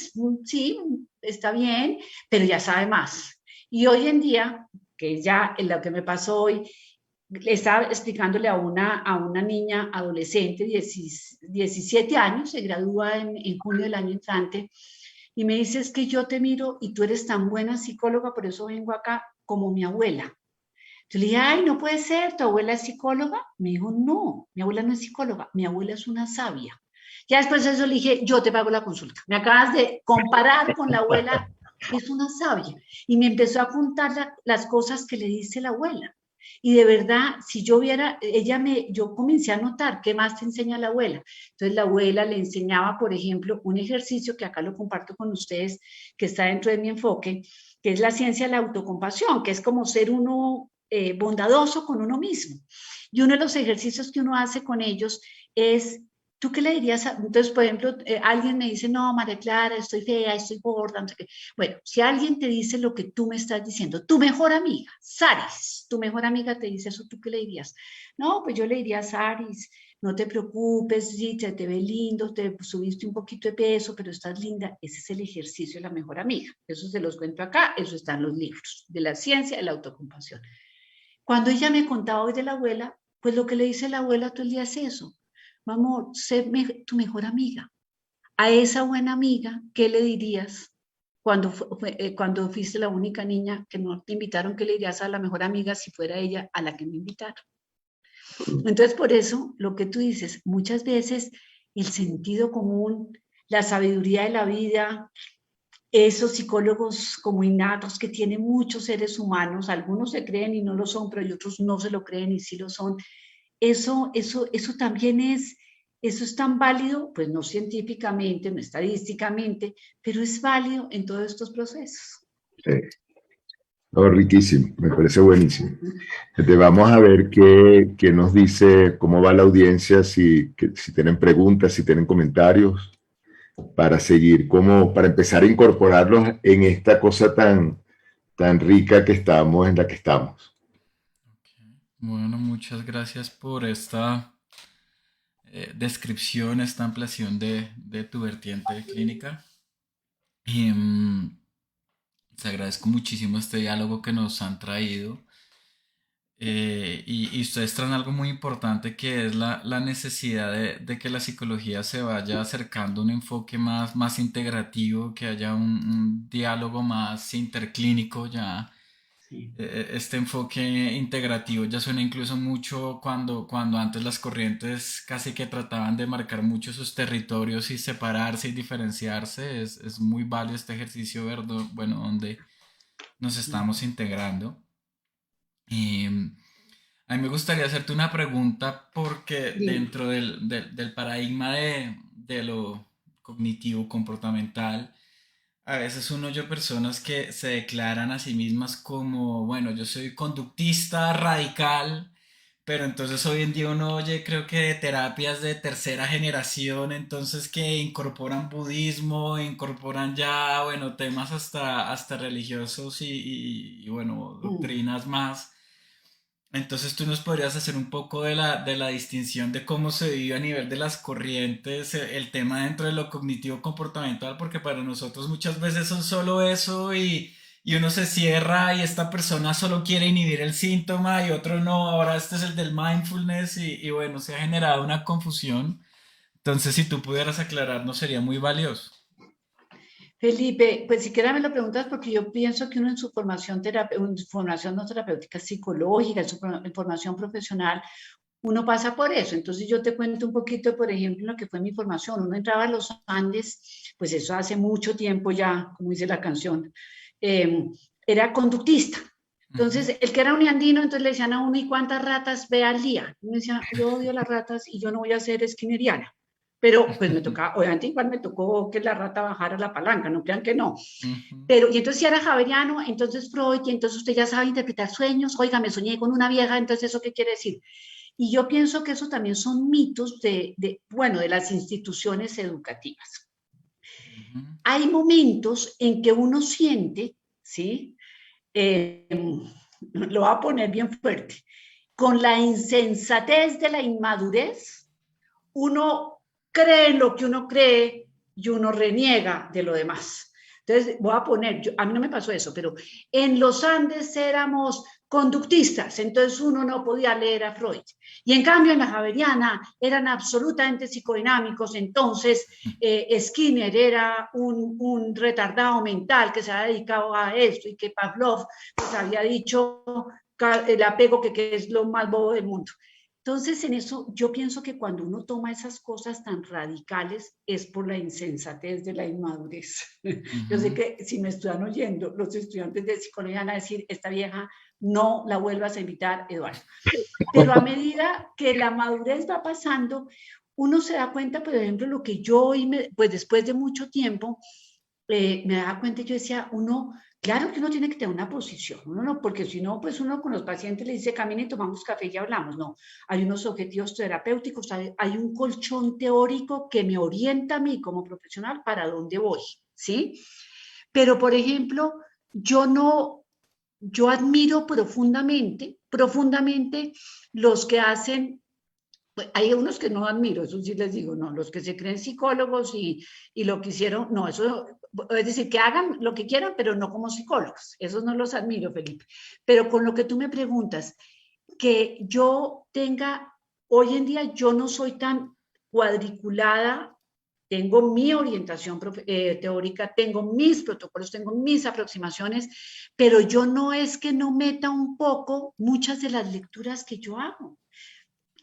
sí, está bien, pero ya sabe más. Y hoy en día, que ya lo que me pasó hoy, le estaba explicándole a una niña adolescente, 17 años, se gradúa en junio del año entrante, y me dice, es que yo te miro y tú eres tan buena psicóloga, por eso vengo acá, como mi abuela. Yo le dije, ay, no puede ser, ¿tu abuela es psicóloga? Me dijo, no, mi abuela no es psicóloga, mi abuela es una sabia. Ya después de eso le dije, yo te pago la consulta. Me acabas de comparar con la abuela, es una sabia. Y me empezó a contar las cosas que le dice la abuela. Y de verdad, si yo viera, yo comencé a notar qué más te enseña la abuela. Entonces la abuela le enseñaba, por ejemplo, un ejercicio que acá lo comparto con ustedes, que está dentro de mi enfoque, que es la ciencia de la autocompasión, que es como ser uno bondadoso con uno mismo. Y uno de los ejercicios que uno hace con ellos es, ¿tú qué le dirías? Entonces, por ejemplo, alguien me dice, no, María Clara, estoy fea, estoy gorda, no sé qué. Bueno, si alguien te dice lo que tú me estás diciendo, tu mejor amiga, Saris, tu mejor amiga te dice eso, ¿tú qué le dirías? No, pues yo le diría, Saris, no te preocupes, sí, te ve lindo, te subiste un poquito de peso, pero estás linda. Ese es el ejercicio de la mejor amiga. Eso se los cuento acá, eso está en los libros de la ciencia de la autocompasión. Cuando ella me contaba hoy de la abuela, pues lo que le dice la abuela todo el día es eso. Amor, sé tu mejor amiga. A esa buena amiga, ¿qué le dirías cuando fuiste la única niña que no te invitaron? ¿Qué le dirías a la mejor amiga si fuera ella a la que me invitaron? Entonces, por eso, lo que tú dices, muchas veces el sentido común, la sabiduría de la vida, esos psicólogos como innatos que tienen muchos seres humanos, algunos se creen y no lo son, pero hay otros no se lo creen y sí lo son. Eso también eso es tan válido, pues no científicamente, no estadísticamente, pero es válido en todos estos procesos. Sí. No, riquísimo, me parece buenísimo. Vamos a ver qué nos dice, cómo va la audiencia, si tienen preguntas, si tienen comentarios, para seguir, para empezar a incorporarlos en esta cosa tan rica que estamos, en la que estamos. Bueno, muchas gracias por esta descripción, esta ampliación de tu vertiente clínica. Y, te agradezco muchísimo este diálogo que nos han traído. Y ustedes traen algo muy importante que es la necesidad de que la psicología se vaya acercando a un enfoque más integrativo, que haya un diálogo más interclínico ya. Sí. Este enfoque integrativo ya suena incluso mucho cuando antes las corrientes casi que trataban de marcar mucho sus territorios y separarse y diferenciarse. Es muy válido este ejercicio, bueno, donde nos estamos integrando. Y a mí me gustaría hacerte una pregunta porque Dime. dentro del paradigma de lo cognitivo comportamental, a veces uno oye personas que se declaran a sí mismas como, bueno, yo soy conductista radical, pero entonces hoy en día uno oye, creo que de terapias de tercera generación, entonces que incorporan budismo, incorporan ya, bueno, temas hasta religiosos y bueno, doctrinas más. Entonces tú nos podrías hacer un poco de la distinción de cómo se vive a nivel de las corrientes el tema dentro de lo cognitivo comportamental, porque para nosotros muchas veces son solo eso y uno se cierra y esta persona solo quiere inhibir el síntoma y otro no, ahora este es el del mindfulness y bueno, se ha generado una confusión. Entonces si tú pudieras aclararnos sería muy valioso. Felipe, pues siquiera me lo preguntas porque yo pienso que uno en su formación no terapéutica, psicológica, en su formación profesional, uno pasa por eso. Entonces yo te cuento un poquito, por ejemplo, lo que fue mi formación. Uno entraba a los Andes, pues eso hace mucho tiempo ya, como dice la canción, era conductista. Entonces, el que era un andino, entonces le decían a uno, ¿y cuántas ratas ve al día? Y uno decía, yo odio las ratas y yo no voy a ser esquineriana. Pero pues me tocaba, obviamente igual me tocó que la rata bajara la palanca, no crean que no. Ujú. Pero, y entonces si era javeriano, entonces Freud, y entonces usted ya sabe interpretar sueños, oiga, me soñé con una vieja, entonces ¿eso qué quiere decir? Y yo pienso que eso también son mitos bueno, de las instituciones educativas. Ujú. Hay momentos en que uno siente, ¿sí? Eh, lo va a poner bien fuerte, con la insensatez de la inmadurez, uno cree en lo que uno cree y uno reniega de lo demás. Entonces, voy a poner, a mí no me pasó eso, pero en los Andes éramos conductistas, entonces uno no podía leer a Freud. Y en cambio en la Javeriana eran absolutamente psicodinámicos, entonces Skinner era un retardado mental que se había dedicado a esto y que Pavlov pues había dicho el apego que es lo más bobo del mundo. Entonces, en eso yo pienso que cuando uno toma esas cosas tan radicales es por la insensatez de la inmadurez. Yo sé Ujú. que si me están oyendo los estudiantes de psicología van a decir, esta vieja no la vuelvas a invitar, Eduardo. Pero a medida que la madurez va pasando, uno se da cuenta, por ejemplo, lo que yo hoy, pues después de mucho tiempo, me daba cuenta y yo decía, uno, claro que uno tiene que tener una posición, uno no, porque si no, pues uno con los pacientes le dice, camine y tomamos café y hablamos, no, hay unos objetivos terapéuticos, hay un colchón teórico que me orienta a mí como profesional para dónde voy, ¿sí? Pero, por ejemplo, yo admiro profundamente, profundamente los que hacen. Pues, hay unos que no admiro, eso sí les digo, no, los que se creen psicólogos y lo que hicieron, no, eso, es decir, que hagan lo que quieran, pero no como psicólogos, esos no los admiro, Felipe. Pero con lo que tú me preguntas, que yo tenga, hoy en día yo no soy tan cuadriculada, tengo mi orientación teórica, tengo mis protocolos, tengo mis aproximaciones, pero yo no es que no meta un poco muchas de las lecturas que yo hago.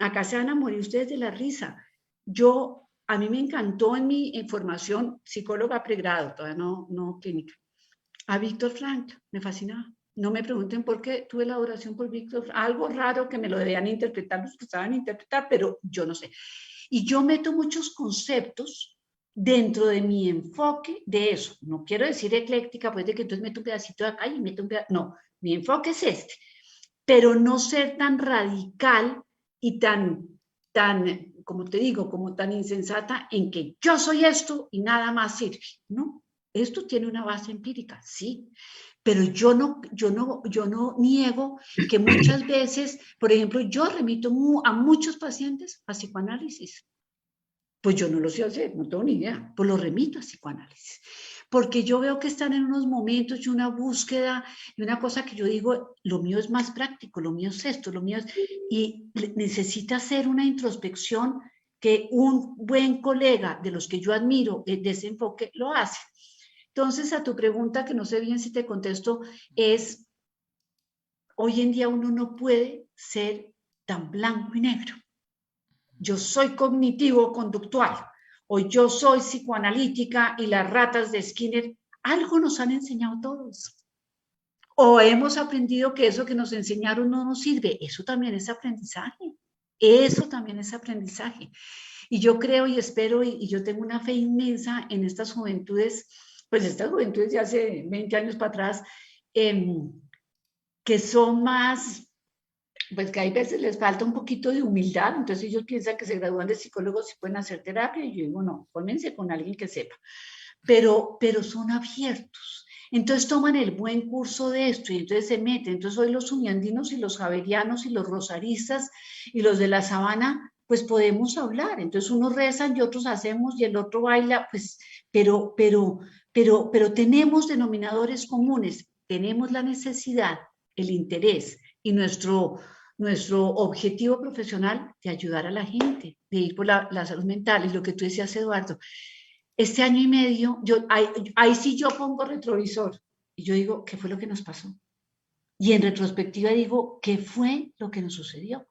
Acá se van a morir ustedes de la risa. A mí me encantó en mi formación psicóloga pregrado, todavía no clínica, a Víctor Frank, me fascinaba. No me pregunten por qué tuve la adoración por Víctor, algo raro que me lo debían interpretar los que saben interpretar, pero yo no sé. Y yo meto muchos conceptos dentro de mi enfoque de eso. No quiero decir ecléctica, pues de que entonces meto un pedacito de acá y meto un pedacito. No, mi enfoque es este, pero no ser tan radical y como te digo, como tan insensata en que yo soy esto y nada más sirve, ¿no? Esto tiene una base empírica, sí, pero yo no niego que muchas veces, por ejemplo, yo remito a muchos pacientes a psicoanálisis. Pues yo no lo sé hacer, no tengo ni idea, pues lo remito a psicoanálisis. Porque yo veo que están en unos momentos y una búsqueda y una cosa que yo digo, lo mío es más práctico, lo mío es esto, lo mío es... Y necesita hacer una introspección que un buen colega de los que yo admiro de ese enfoque lo hace. Entonces, a tu pregunta, que no sé bien si te contesto, es, hoy en día uno no puede ser tan blanco y negro. Yo soy cognitivo-conductual, o yo soy psicoanalítica y las ratas de Skinner, algo nos han enseñado todos. O hemos aprendido que eso que nos enseñaron no nos sirve. Eso también es aprendizaje. Eso también es aprendizaje. Y yo creo y espero y yo tengo una fe inmensa en estas juventudes, pues estas juventudes de hace 20 años para atrás, que son más, pues que hay veces les falta un poquito de humildad, entonces ellos piensan que se gradúan de psicólogos y pueden hacer terapia, y yo digo, no, fórmense con alguien que sepa, pero son abiertos, entonces toman el buen curso de esto y entonces se meten, entonces hoy los uniandinos y los javerianos y los rosaristas y los de la sabana, pues podemos hablar, entonces unos rezan y otros hacemos y el otro baila, pues, pero tenemos denominadores comunes, tenemos la necesidad, el interés y nuestro objetivo profesional de ayudar a la gente, de ir por la salud mental. Y lo que tú decías, Eduardo, este año y medio, ahí sí yo pongo retrovisor y yo digo, ¿qué fue lo que nos pasó? Y en retrospectiva digo, ¿qué fue lo que nos sucedió?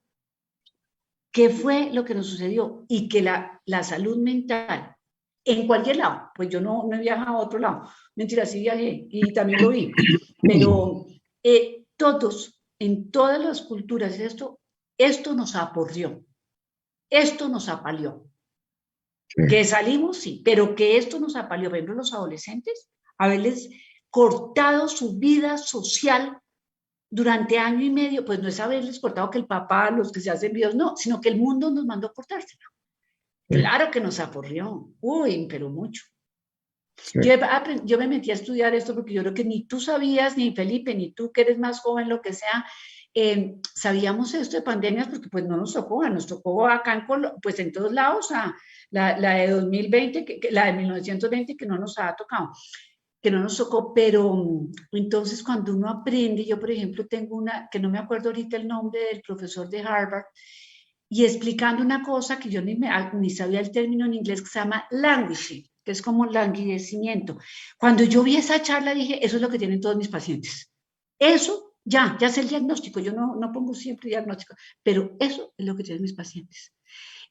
¿Qué fue lo que nos sucedió? Y que la salud mental, en cualquier lado, pues yo no he viajado a otro lado, mentira, sí viajé y también lo vi, pero todos, en todas las culturas, esto nos aporrió, esto nos apaleó. Sí. Que salimos, sí, pero que esto nos apaleó, por ejemplo, los adolescentes, haberles cortado su vida social durante año y medio, pues no es haberles cortado que el papá, los que se hacen videos, no, sino que el mundo nos mandó a cortárselo. Sí. Claro que nos aporrió, uy, pero mucho. Sí. Yo me metí a estudiar esto porque yo creo que ni tú sabías, ni Felipe, ni tú que eres más joven, lo que sea, sabíamos esto de pandemias porque pues no nos tocó acá pues en todos lados, la de 2020, la de 1920 que no nos ha tocado, que no nos tocó, pero entonces cuando uno aprende, yo por ejemplo tengo una, que no me acuerdo ahorita el nombre del profesor de Harvard, y explicando una cosa que yo ni sabía el término en inglés, que se llama languishing, que es como languidecimiento. Cuando yo vi esa charla dije, eso es lo que tienen todos mis pacientes. Eso Ya sé el diagnóstico, yo no pongo siempre diagnóstico, pero eso es lo que tienen mis pacientes.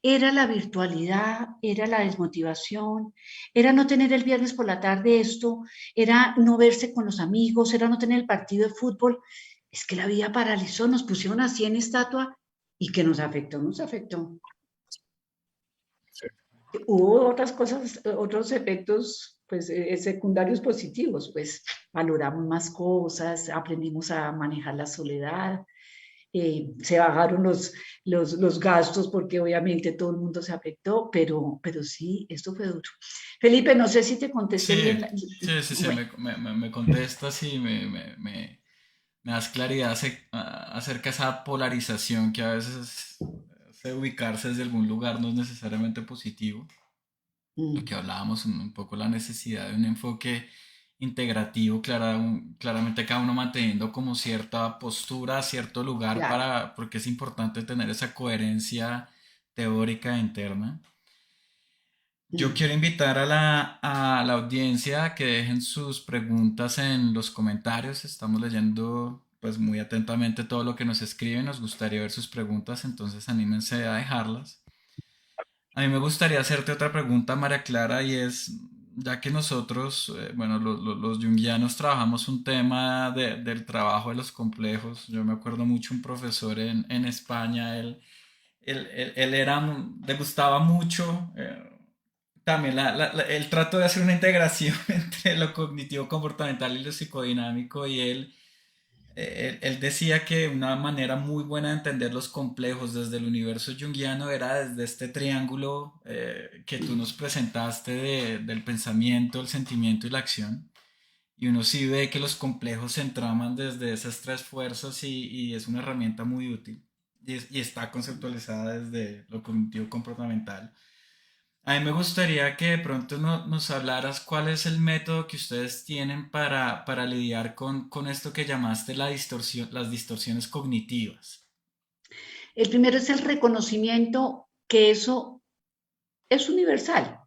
Era la virtualidad, era la desmotivación, era no tener el viernes por la tarde esto, era no verse con los amigos, era no tener el partido de fútbol. Es que la vida paralizó, nos pusieron así en estatua y que nos afectó, nos afectó. Sí. Hubo otras cosas, otros efectos pues, secundarios positivos, pues valoramos más cosas, aprendimos a manejar la soledad, se bajaron los gastos porque obviamente todo el mundo se afectó, pero sí, esto fue duro. Felipe, no sé si te contesté Sí, bien. sí, Bueno, me contestas y me das claridad acerca de esa polarización que a veces hace ubicarse desde algún lugar no es necesariamente positivo. Lo que hablábamos un poco, la necesidad de un enfoque integrativo, claramente cada uno manteniendo como cierta postura, cierto lugar claro. porque es importante tener esa coherencia teórica interna. Yo quiero invitar a la audiencia a que dejen sus preguntas en los comentarios. Estamos leyendo pues muy atentamente todo lo que nos escriben. Nos gustaría ver sus preguntas, entonces anímense a dejarlas. A mí me gustaría hacerte otra pregunta, María Clara, y es, ya que nosotros, bueno, los junguianos trabajamos un tema del trabajo de los complejos. Yo me acuerdo mucho un profesor en España, él le gustaba mucho. También él trató de hacer una integración entre lo cognitivo comportamental y lo psicodinámico y él decía que una manera muy buena de entender los complejos desde el universo junguiano era desde este triángulo que tú nos presentaste del pensamiento, el sentimiento y la acción. Y uno sí ve que los complejos se entraman desde esas tres fuerzas y es una herramienta muy útil y está conceptualizada desde lo cognitivo comportamental. A mí me gustaría que de pronto nos hablaras cuál es el método que ustedes tienen para lidiar con esto que llamaste las distorsiones cognitivas. El primero es el reconocimiento que eso es universal,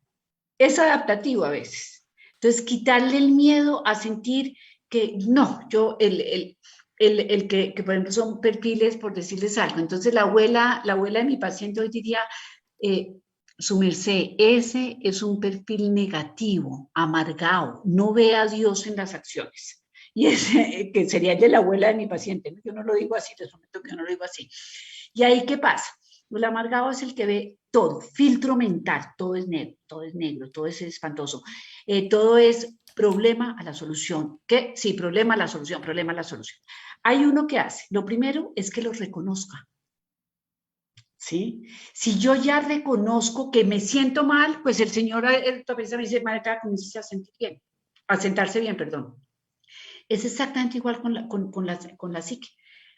es adaptativo a veces. Entonces, quitarle el miedo a sentir que no, yo, que por ejemplo son perfiles, por decirles algo. Entonces, la abuela de mi paciente hoy diría, eh, su merced, ese es un perfil negativo, amargado, no ve a Dios en las acciones. Y ese, que sería el de la abuela de mi paciente, ¿no? Yo no lo digo así, les prometo que yo no lo digo así. ¿Y ahí qué pasa? El amargado es el que ve todo, filtro mental, todo es negro, todo es espantoso, todo es problema a la solución. ¿Qué? Sí, problema a la solución, problema a la solución. Hay uno que hace, lo primero es que lo reconozca. ¿Sí? Si yo ya reconozco que me siento mal, pues el Señor, el me dice, Marta, comienza a sentir bien, a sentarse bien, perdón. Es exactamente igual con la psique.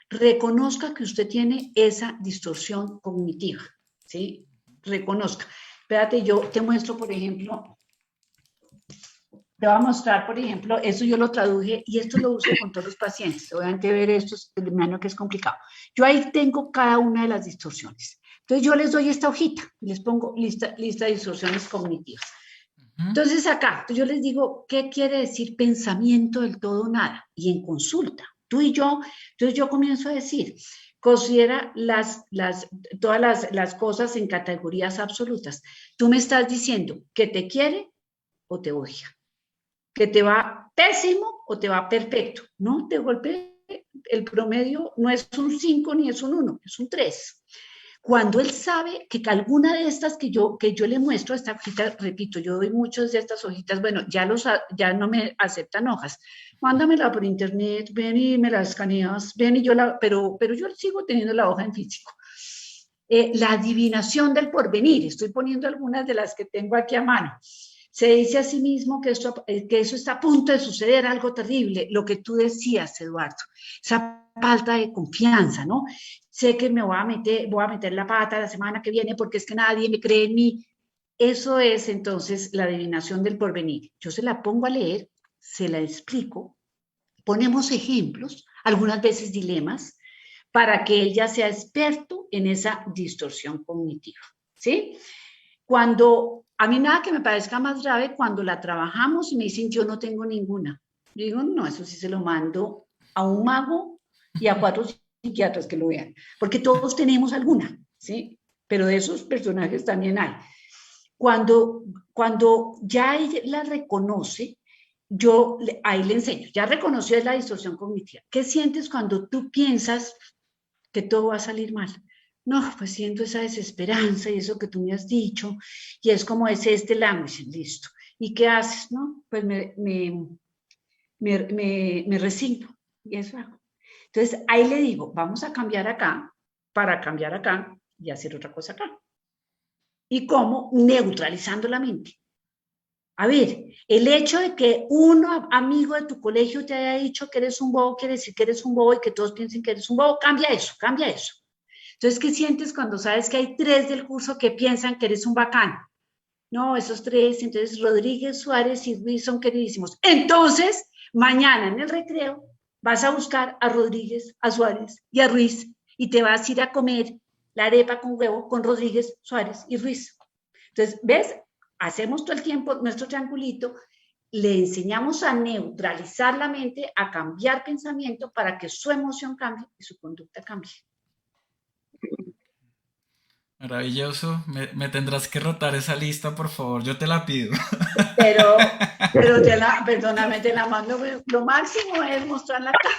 Reconozca que usted tiene esa distorsión cognitiva, ¿sí? Reconozca. Espérate, yo te muestro, por ejemplo, te voy a mostrar, por ejemplo, eso yo lo traduje y esto lo uso con todos los pacientes. Obviamente ver esto, me imagino que es complicado. Yo ahí tengo cada una de las distorsiones. Entonces yo les doy esta hojita, les pongo lista de distorsiones cognitivas. Entonces acá, yo les digo, ¿qué quiere decir pensamiento del todo o nada? Y en consulta, tú y yo, entonces yo comienzo a decir, considera todas las cosas en categorías absolutas. Tú me estás diciendo que te quiere o te odia, que te va pésimo o te va perfecto, ¿no? De golpe el promedio no es un 5 ni es un 1, es un 3. Cuando él sabe que alguna de estas que yo le muestro, esta hojita, repito, yo doy muchas de estas hojitas, bueno, ya no me aceptan hojas, mándamela por internet, ven y me la escaneas, ven y pero yo sigo teniendo la hoja en físico. La adivinación del porvenir, estoy poniendo algunas de las que tengo aquí a mano. Se dice a sí mismo que eso está a punto de suceder, algo terrible, lo que tú decías, Eduardo, esa falta de confianza, ¿no? Sé que voy a meter la pata la semana que viene porque es que nadie me cree en mí. Eso es entonces la adivinación del porvenir. Yo se la pongo a leer, se la explico, ponemos ejemplos, algunas veces dilemas, para que él ya sea experto en esa distorsión cognitiva, ¿sí? Cuando a mí nada que me parezca más grave cuando la trabajamos y me dicen yo no tengo ninguna. Yo digo, no, eso sí se lo mando a un mago y a 4 psiquiatras que lo vean, porque todos tenemos alguna, ¿sí? Pero de esos personajes también hay. Cuando ya ella la reconoce, yo ahí le enseño, ya reconoció la distorsión cognitiva. ¿Qué sientes cuando tú piensas que todo va a salir mal? No, pues siento esa desesperanza y eso que tú me has dicho, y es como ese language, listo. ¿Y qué haces? No, pues me resigno y eso hago. Entonces ahí le digo, vamos a cambiar acá para cambiar acá y hacer otra cosa acá. ¿Y cómo? Neutralizando la mente. A ver, el hecho de que uno amigo de tu colegio te haya dicho que eres un bobo, quiere decir que eres un bobo y que todos piensen que eres un bobo, cambia eso, cambia eso. Entonces, ¿qué sientes cuando sabes que hay 3 del curso que piensan que eres un bacán? No, esos 3, entonces Rodríguez, Suárez y Ruiz son queridísimos. Entonces, mañana en el recreo vas a buscar a Rodríguez, a Suárez y a Ruiz y te vas a ir a comer la arepa con huevo con Rodríguez, Suárez y Ruiz. Entonces, ¿ves? Hacemos todo el tiempo nuestro triangulito, le enseñamos a neutralizar la mente, a cambiar pensamiento para que su emoción cambie y su conducta cambie. Maravilloso. Me tendrás que rotar esa lista, por favor. Yo te la pido. Pero perdóname, te la mando. Lo máximo es mostrar la cara.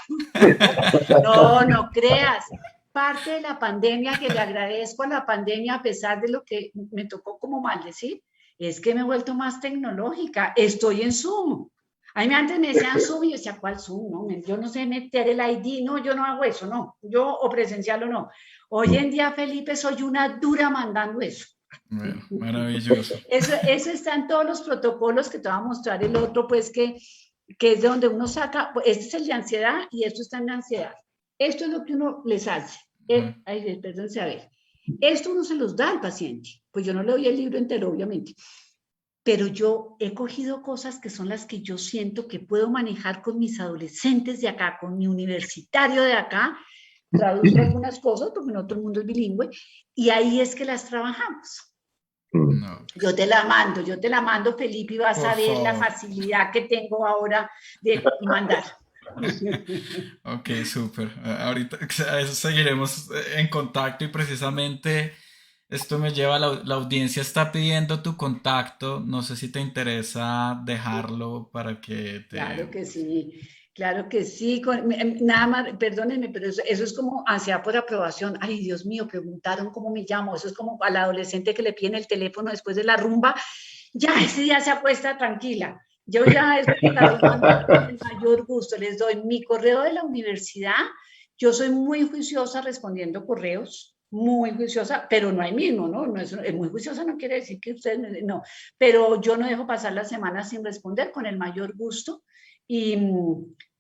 No, no creas. Parte de la pandemia, que le agradezco a la pandemia a pesar de lo que me tocó como maldecir, es que me he vuelto más tecnológica. Estoy en Zoom. A mí antes me decían Zoom y yo decía, ¿cuál Zoom? No, yo no sé meter el ID, no, yo no hago eso, no. Yo o presencial o no. Hoy en día, Felipe, soy una dura mandando eso. Bueno, maravilloso. Eso está en todos los protocolos que te va a mostrar el otro, pues que es de donde uno saca, este es el de ansiedad y esto está en la ansiedad. Esto es lo que uno les hace. Ay, perdón, a ver. Esto uno se los da al paciente. Pues yo no le doy el libro entero, obviamente. Pero yo he cogido cosas que son las que yo siento que puedo manejar con mis adolescentes de acá, con mi universitario de acá, traduzco algunas cosas porque no todo el mundo es bilingüe, y ahí es que las trabajamos. No. Yo te la mando, Felipe, y vas Por a ver favor. la facilidad que tengo ahora de mandar. Ok, súper. Ahorita a eso seguiremos en contacto y precisamente esto me lleva a la audiencia está pidiendo tu contacto. No sé si te interesa dejarlo para que Claro te... que sí, claro que sí. Nada más, perdónenme, pero eso es como ansiedad por aprobación. Ay, Dios mío, preguntaron cómo me llamo. Eso es como al adolescente que le piden el teléfono después de la rumba. Ya ese día se acuesta tranquila. Yo ya eso te la doy mandar con el mayor gusto. Les doy mi correo de la universidad. Yo soy muy juiciosa respondiendo correos, muy juiciosa, pero no hay mismo, ¿no? No es muy juiciosa no quiere decir que ustedes, no, pero yo no dejo pasar la semana sin responder con el mayor gusto y,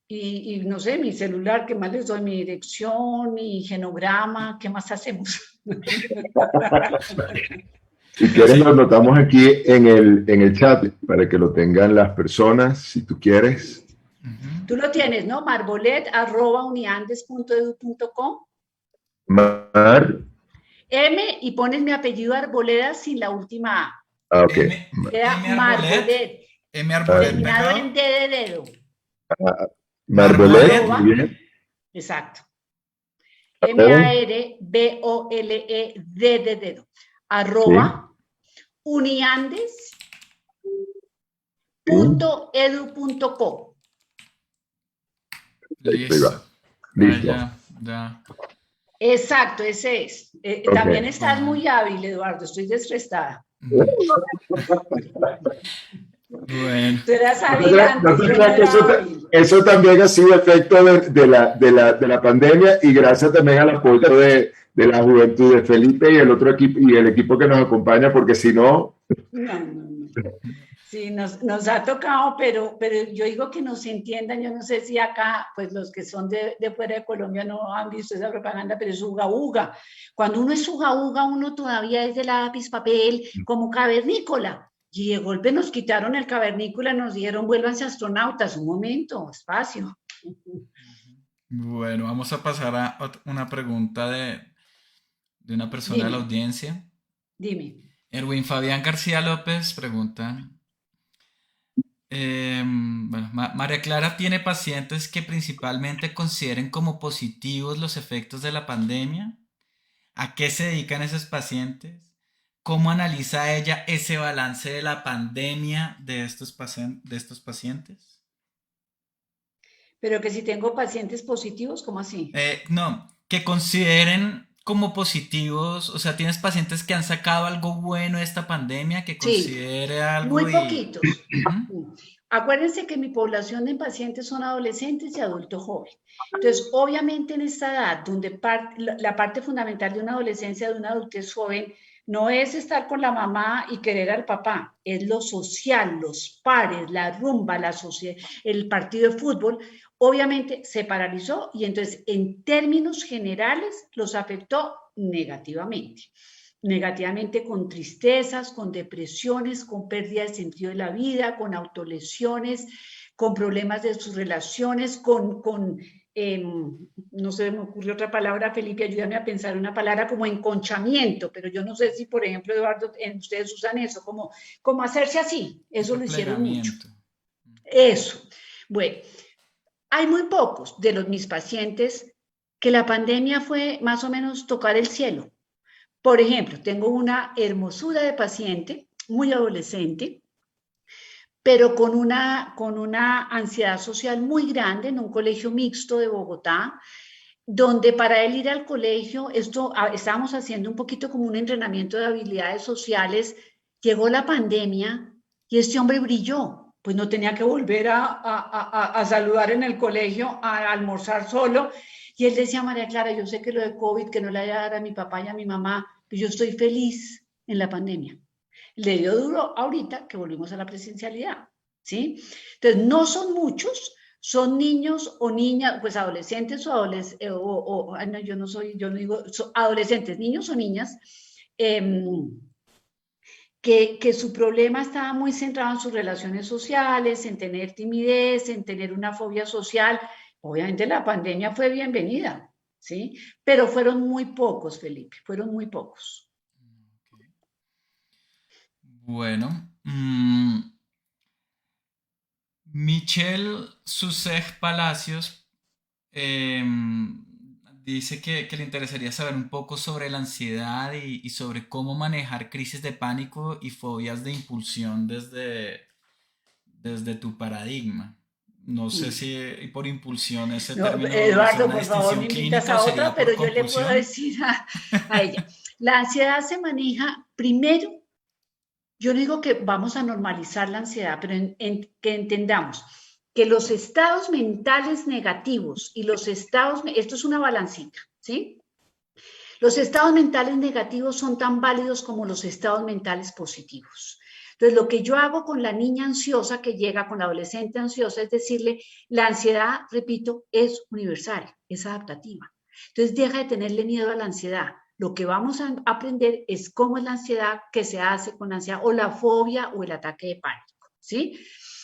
y no sé, mi celular, ¿qué más les doy? Mi dirección, mi genograma, ¿qué más hacemos? Si quieres, Sí. lo anotamos aquí en el chat para que lo tengan las personas, si tú quieres. Tú lo tienes, ¿no? marbolet@uniandes.edu.com. Mar. M y pones mi apellido Arboleda sin la última A. Ah, ok. Queda M Arbolet. Marbolet, M Arbolet terminado pegado. en D de dedo. Marbolet, Marbolet. muy Arroba, bien. exacto. Perdón. MARBOLED de dedo. Sí, Arroba sí. uniandes.edu.co. Ahí Listo. va. Listo. Ya. Exacto, ese es. También Ok. estás Bueno. muy hábil, Eduardo. Estoy desfrestada. Bueno. Tú eras No te hábil creas, no antes, te yo no creas que era hábil. eso también ha sido efecto de la pandemia y gracias también al apoyo de la juventud de Felipe y el otro equipo y el equipo que nos acompaña, porque si no, No. Sí, nos ha tocado, pero yo digo que nos entiendan. Yo no sé si acá, pues los que son de fuera de Colombia no han visto esa propaganda, pero es uga uga. Cuando uno es uga uga, uno todavía es de lápiz, papel, como cavernícola. Y de golpe nos quitaron el cavernícola, nos dijeron, vuélvanse astronautas, un momento, espacio. Bueno, vamos a pasar a una pregunta de una persona de la Dime, audiencia. dime. Erwin Fabián García López pregunta, Bueno, María Clara tiene pacientes que principalmente consideren como positivos los efectos de la pandemia. ¿A qué se dedican esos pacientes? ¿Cómo analiza ella ese balance de la pandemia de de estos pacientes? Pero que si tengo pacientes positivos, ¿cómo así? No, que consideren como positivos, o sea, tienes pacientes que han sacado algo bueno de esta pandemia, que Sí, considere muy algo y... poquitos. Ujú. Acuérdense que mi población de pacientes son adolescentes y adultos jóvenes. Entonces, obviamente en esta edad, donde la parte fundamental de una adolescencia, de una adultez joven, no es estar con la mamá y querer al papá, es lo social, los pares, la rumba, el partido de fútbol, obviamente se paralizó y entonces en términos generales los afectó negativamente. Negativamente con tristezas, con depresiones, con pérdida de sentido de la vida, con autolesiones, con problemas de sus relaciones, no se me ocurrió otra palabra, Felipe, ayúdame a pensar una palabra como enconchamiento, pero yo no sé si, por ejemplo, Eduardo, ustedes usan eso, como hacerse así, eso lo hicieron mucho. Replegamiento. Eso. Bueno, hay muy pocos de mis pacientes que la pandemia fue más o menos tocar el cielo. Por ejemplo, tengo una hermosura de paciente, muy adolescente, pero con una ansiedad social muy grande en un colegio mixto de Bogotá, donde para él ir al colegio, estábamos haciendo un poquito como un entrenamiento de habilidades sociales, llegó la pandemia y este hombre brilló, pues no tenía que volver a saludar en el colegio, a almorzar solo, y él decía, María Clara, yo sé que lo de COVID, que no le haya dado a mi papá y a mi mamá, pero yo estoy feliz en la pandemia. Le dio duro ahorita que volvimos a la presencialidad, ¿sí? Entonces, no son muchos, son niños o niñas, pues adolescentes o adolescentes, no, yo no digo, adolescentes, niños o niñas, eh, que su problema estaba muy centrado en sus relaciones sociales, en tener timidez, en tener una fobia social. Obviamente la pandemia fue bienvenida, ¿sí? Pero fueron muy pocos, Felipe, fueron muy pocos. Bueno, Michelle Susej Palacios dice que le interesaría saber un poco sobre la ansiedad y sobre cómo manejar crisis de pánico y fobias de impulsión desde tu paradigma. No sé si por impulsión ese No, término es Eduardo, una por favor, distinción me invitas clínica o a otra, sería pero por yo le puedo compulsión. decir a ella. La ansiedad se maneja primero. Yo no digo que vamos a normalizar la ansiedad, pero que entendamos que los estados mentales negativos y esto es una balancita, ¿sí? Los estados mentales negativos son tan válidos como los estados mentales positivos. Entonces, lo que yo hago con la niña ansiosa que llega, con la adolescente ansiosa, es decirle, la ansiedad, repito, es universal, es adaptativa. Entonces, deja de tenerle miedo a la ansiedad. Lo que vamos a aprender es cómo es la ansiedad, qué se hace con la ansiedad o la fobia o el ataque de pánico, ¿sí?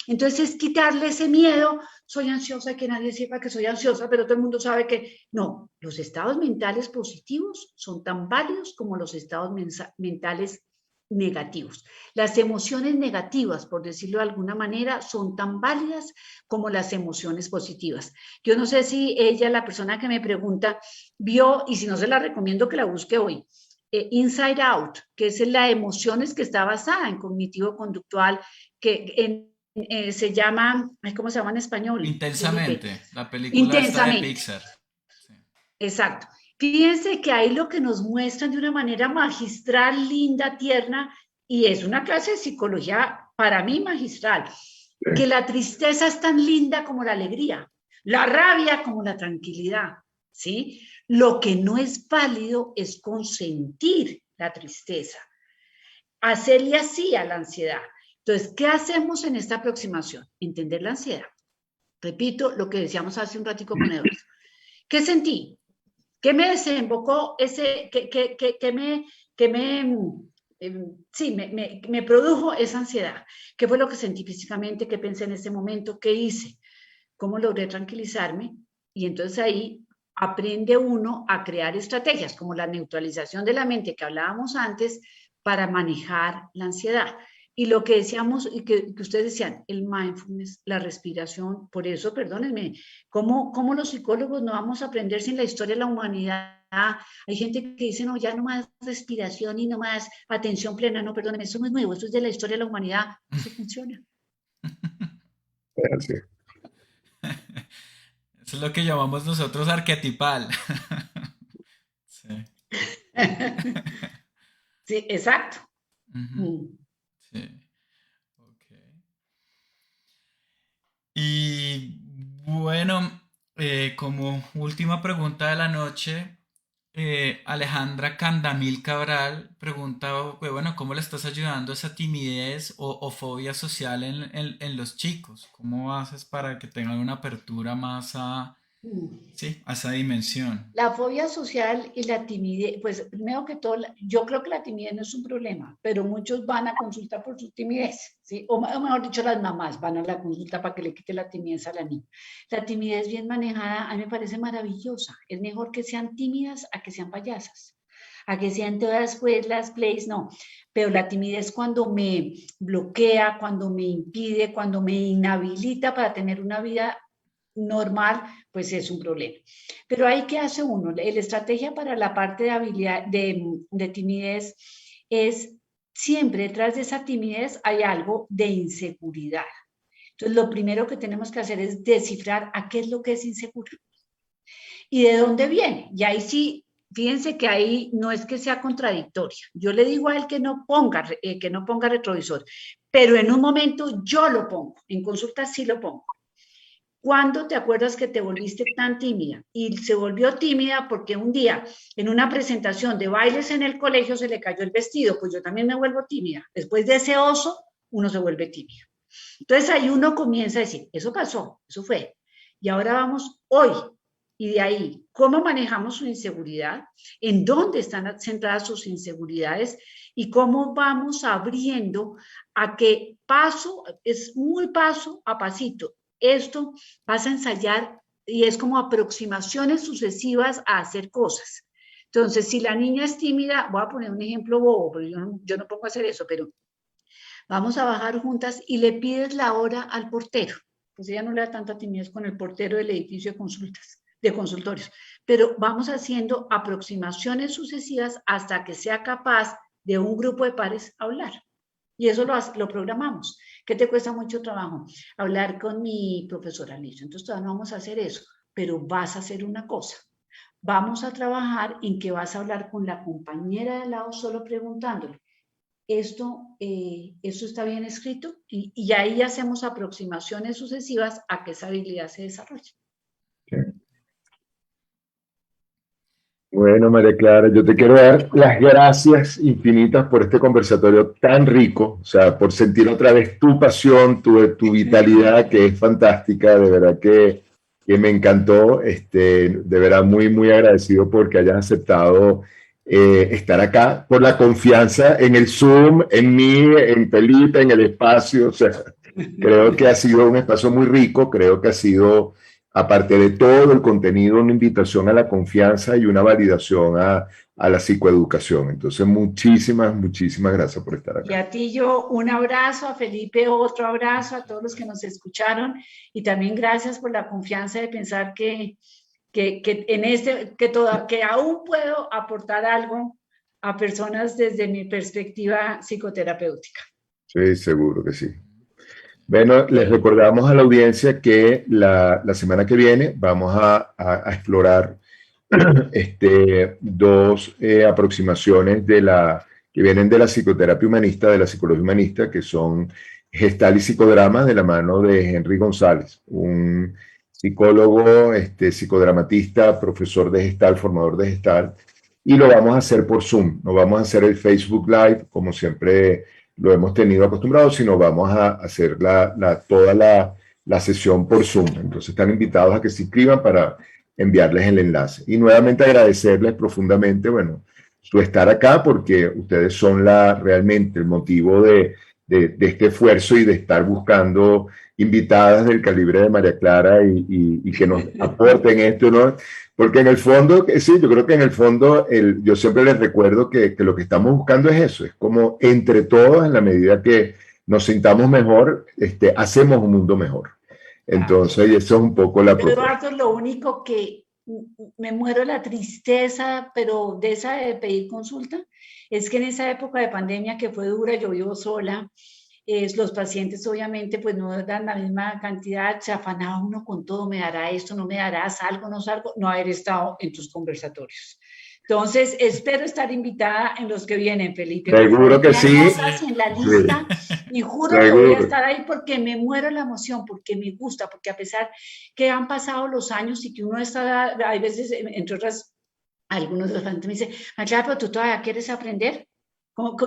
Entonces, es quitarle ese miedo, soy ansiosa, que nadie sepa que soy ansiosa, pero todo el mundo sabe que no, los estados mentales positivos son tan válidos como los estados mentales negativos. Las emociones negativas, por decirlo de alguna manera, son tan válidas como las emociones positivas. Yo no sé si ella, la persona que me pregunta, vio, y si no se la recomiendo que la busque hoy, Inside Out, que es la emociones que está basada en cognitivo-conductual, se llama, ¿cómo se llama en español, Felipe? Intensamente, la película esta de Intensamente, Pixar. Sí. exacto. Fíjense que ahí lo que nos muestran de una manera magistral, linda, tierna, y es una clase de psicología para mí magistral, que la tristeza es tan linda como la alegría, la rabia como la tranquilidad, ¿sí? Lo que no es válido es consentir la tristeza, hacerle así a la ansiedad. Entonces, ¿qué hacemos en esta aproximación? Entender la ansiedad. Repito lo que decíamos hace un ratico con Eduardo. ¿Qué sentí? ¿Qué me desembocó ese, sí, me produjo esa ansiedad? ¿Qué fue lo que sentí físicamente? ¿Qué pensé en ese momento? ¿Qué hice? ¿Cómo logré tranquilizarme? Y entonces ahí aprende uno a crear estrategias como la neutralización de la mente que hablábamos antes para manejar la ansiedad. Y lo que decíamos, y que ustedes decían, el mindfulness, la respiración, por eso, perdónenme, ¿cómo los psicólogos no vamos a aprender sin la historia de la humanidad? Hay gente que dice, no, ya no más respiración y no más atención plena. No, perdónenme, eso no es nuevo, eso es de la historia de la humanidad, eso funciona. Sí. Eso es lo que llamamos nosotros arquetipal. Sí. Sí, exacto. Ujú, sí. Ok. Y bueno, como última pregunta de la noche, Alejandra Candamil Cabral preguntaba, bueno, ¿cómo le estás ayudando a esa timidez o fobia social en los chicos? ¿Cómo haces para que tengan una apertura más a, sí, a esa dimensión? La fobia social y la timidez, pues primero que todo, yo creo que la timidez no es un problema, pero muchos van a consulta por su timidez, ¿sí? O mejor dicho, las mamás van a la consulta para que le quite la timidez a la niña. La timidez bien manejada a mí me parece maravillosa. Es mejor que sean tímidas a que sean payasas, a que sean todas pues las plays, no. Pero la timidez cuando me bloquea, cuando me impide, cuando me inhabilita para tener una vida normal, pues es un problema. Pero ahí, ¿qué hace uno? La estrategia para la parte de habilidad, de timidez, es siempre detrás de esa timidez hay algo de inseguridad. Entonces, lo primero que tenemos que hacer es descifrar a qué es lo que es inseguro y de dónde viene. Y ahí sí, fíjense que ahí no es que sea contradictorio. Yo le digo a él que no ponga retrovisor, pero en un momento yo lo pongo, en consulta sí lo pongo. ¿Cuándo te acuerdas que te volviste tan tímida? Y se volvió tímida porque un día en una presentación de bailes en el colegio se le cayó el vestido, pues yo también me vuelvo tímida. Después de ese oso, uno se vuelve tímido. Entonces ahí uno comienza a decir, eso pasó, eso fue. Y ahora vamos hoy. Y de ahí, ¿cómo manejamos su inseguridad? ¿En dónde están centradas sus inseguridades? Y cómo vamos abriendo a que es muy paso a pasito. Esto vas a ensayar y es como aproximaciones sucesivas a hacer cosas. Entonces, si la niña es tímida, voy a poner un ejemplo bobo, pero yo no pongo a hacer eso, pero vamos a bajar juntas y le pides la hora al portero. Pues ella no le da tanta timidez con el portero del edificio de consultas, de consultorios, pero vamos haciendo aproximaciones sucesivas hasta que sea capaz de un grupo de pares hablar. Y eso lo programamos. ¿Qué te cuesta mucho trabajo? Hablar con mi profesora, listo. Entonces todavía no vamos a hacer eso, pero vas a hacer una cosa. Vamos a trabajar en que vas a hablar con la compañera de al lado solo preguntándole, ¿esto está bien escrito? Y ahí hacemos aproximaciones sucesivas a que esa habilidad se desarrolle. Sí. Bueno, María Clara, yo te quiero dar las gracias infinitas por este conversatorio tan rico, o sea, por sentir otra vez tu pasión, tu vitalidad, que es fantástica, de verdad que me encantó, de verdad muy, muy agradecido porque hayas aceptado estar acá, por la confianza en el Zoom, en mí, en Felipe, en el espacio, o sea, creo que ha sido un espacio muy rico, creo que ha sido, aparte de todo el contenido, una invitación a la confianza y una validación a la psicoeducación. Entonces, muchísimas, muchísimas gracias por estar Y acá. a ti yo un abrazo, a Felipe otro abrazo, a todos los que nos escucharon y también gracias por la confianza de pensar que aún puedo aportar algo a personas desde mi perspectiva psicoterapéutica. Sí, seguro que sí. Bueno, les recordamos a la audiencia que la semana que viene vamos a explorar dos aproximaciones que vienen de la psicoterapia humanista, de la psicología humanista, que son Gestal y Psicodrama, de la mano de Henry González, un psicólogo, psicodramatista, profesor de Gestal, formador de Gestal, y lo vamos a hacer por Zoom, no vamos a hacer el Facebook Live, como siempre lo hemos tenido acostumbrado, sino vamos a hacer toda la sesión por Zoom. Entonces están invitados a que se inscriban para enviarles el enlace. Y nuevamente agradecerles profundamente, bueno, su estar acá, porque ustedes son realmente el motivo de este esfuerzo y de estar buscando invitadas del calibre de María Clara y que nos aporten esto, ¿no? Porque en el fondo, sí, yo creo que en el fondo, yo siempre les recuerdo que lo que estamos buscando es eso, es como entre todos, en la medida que nos sintamos mejor, hacemos un mundo mejor. Entonces, y eso es un poco la propuesta. Eduardo, lo único que me muero de la tristeza, pero de esa de pedir consulta, es que en esa época de pandemia que fue dura, yo vivo sola, los pacientes obviamente pues no dan la misma cantidad, se afanaba uno con todo, me dará esto, no me dará, salgo, no salgo, no haber estado en tus conversatorios. Entonces, espero estar invitada en los que vienen, Felipe. Seguro que sí. En la lista, sí. Y juro que voy a estar ahí porque me muero la emoción, porque me gusta, porque a pesar que han pasado los años y que uno está, hay veces, entre otras, algunos de los pacientes me dicen, claro, pero tú todavía quieres aprender.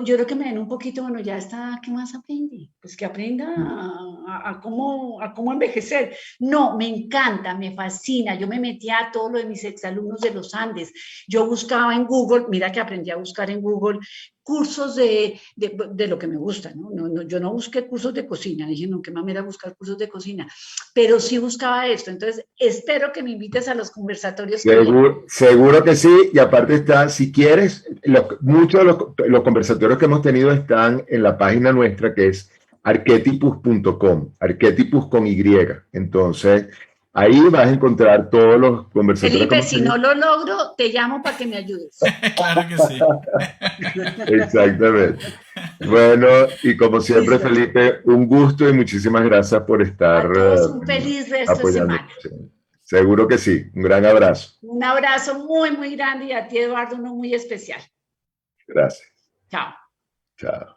Yo creo que me den un poquito, bueno, ya está, ¿qué más aprende? Pues que aprenda a cómo envejecer. No, me encanta, me fascina. Yo me metía a todo lo de mis exalumnos de los Andes. Yo buscaba en Google, mira que aprendí a buscar en Google cursos de lo que me gusta, ¿no? Yo no busqué cursos de cocina, dije, no, qué mamera buscar cursos de cocina, pero sí buscaba esto. Entonces, espero que me invites a los conversatorios. Seguro que sí, y aparte está, si quieres, muchos de los conversatorios que hemos tenido están en la página nuestra que es arquetipus.com, arquetipus con Y. Entonces, ahí vas a encontrar todos los conversatorios. Felipe, si no lo logro, te llamo para que me ayudes. Claro que sí. Exactamente. Bueno, y como siempre, Felipe, un gusto y muchísimas gracias por estar. A todos un feliz resto de semana. Seguro que sí. Un gran abrazo. Un abrazo muy, muy grande y a ti, Eduardo, uno muy especial. Gracias. Chao. Chao.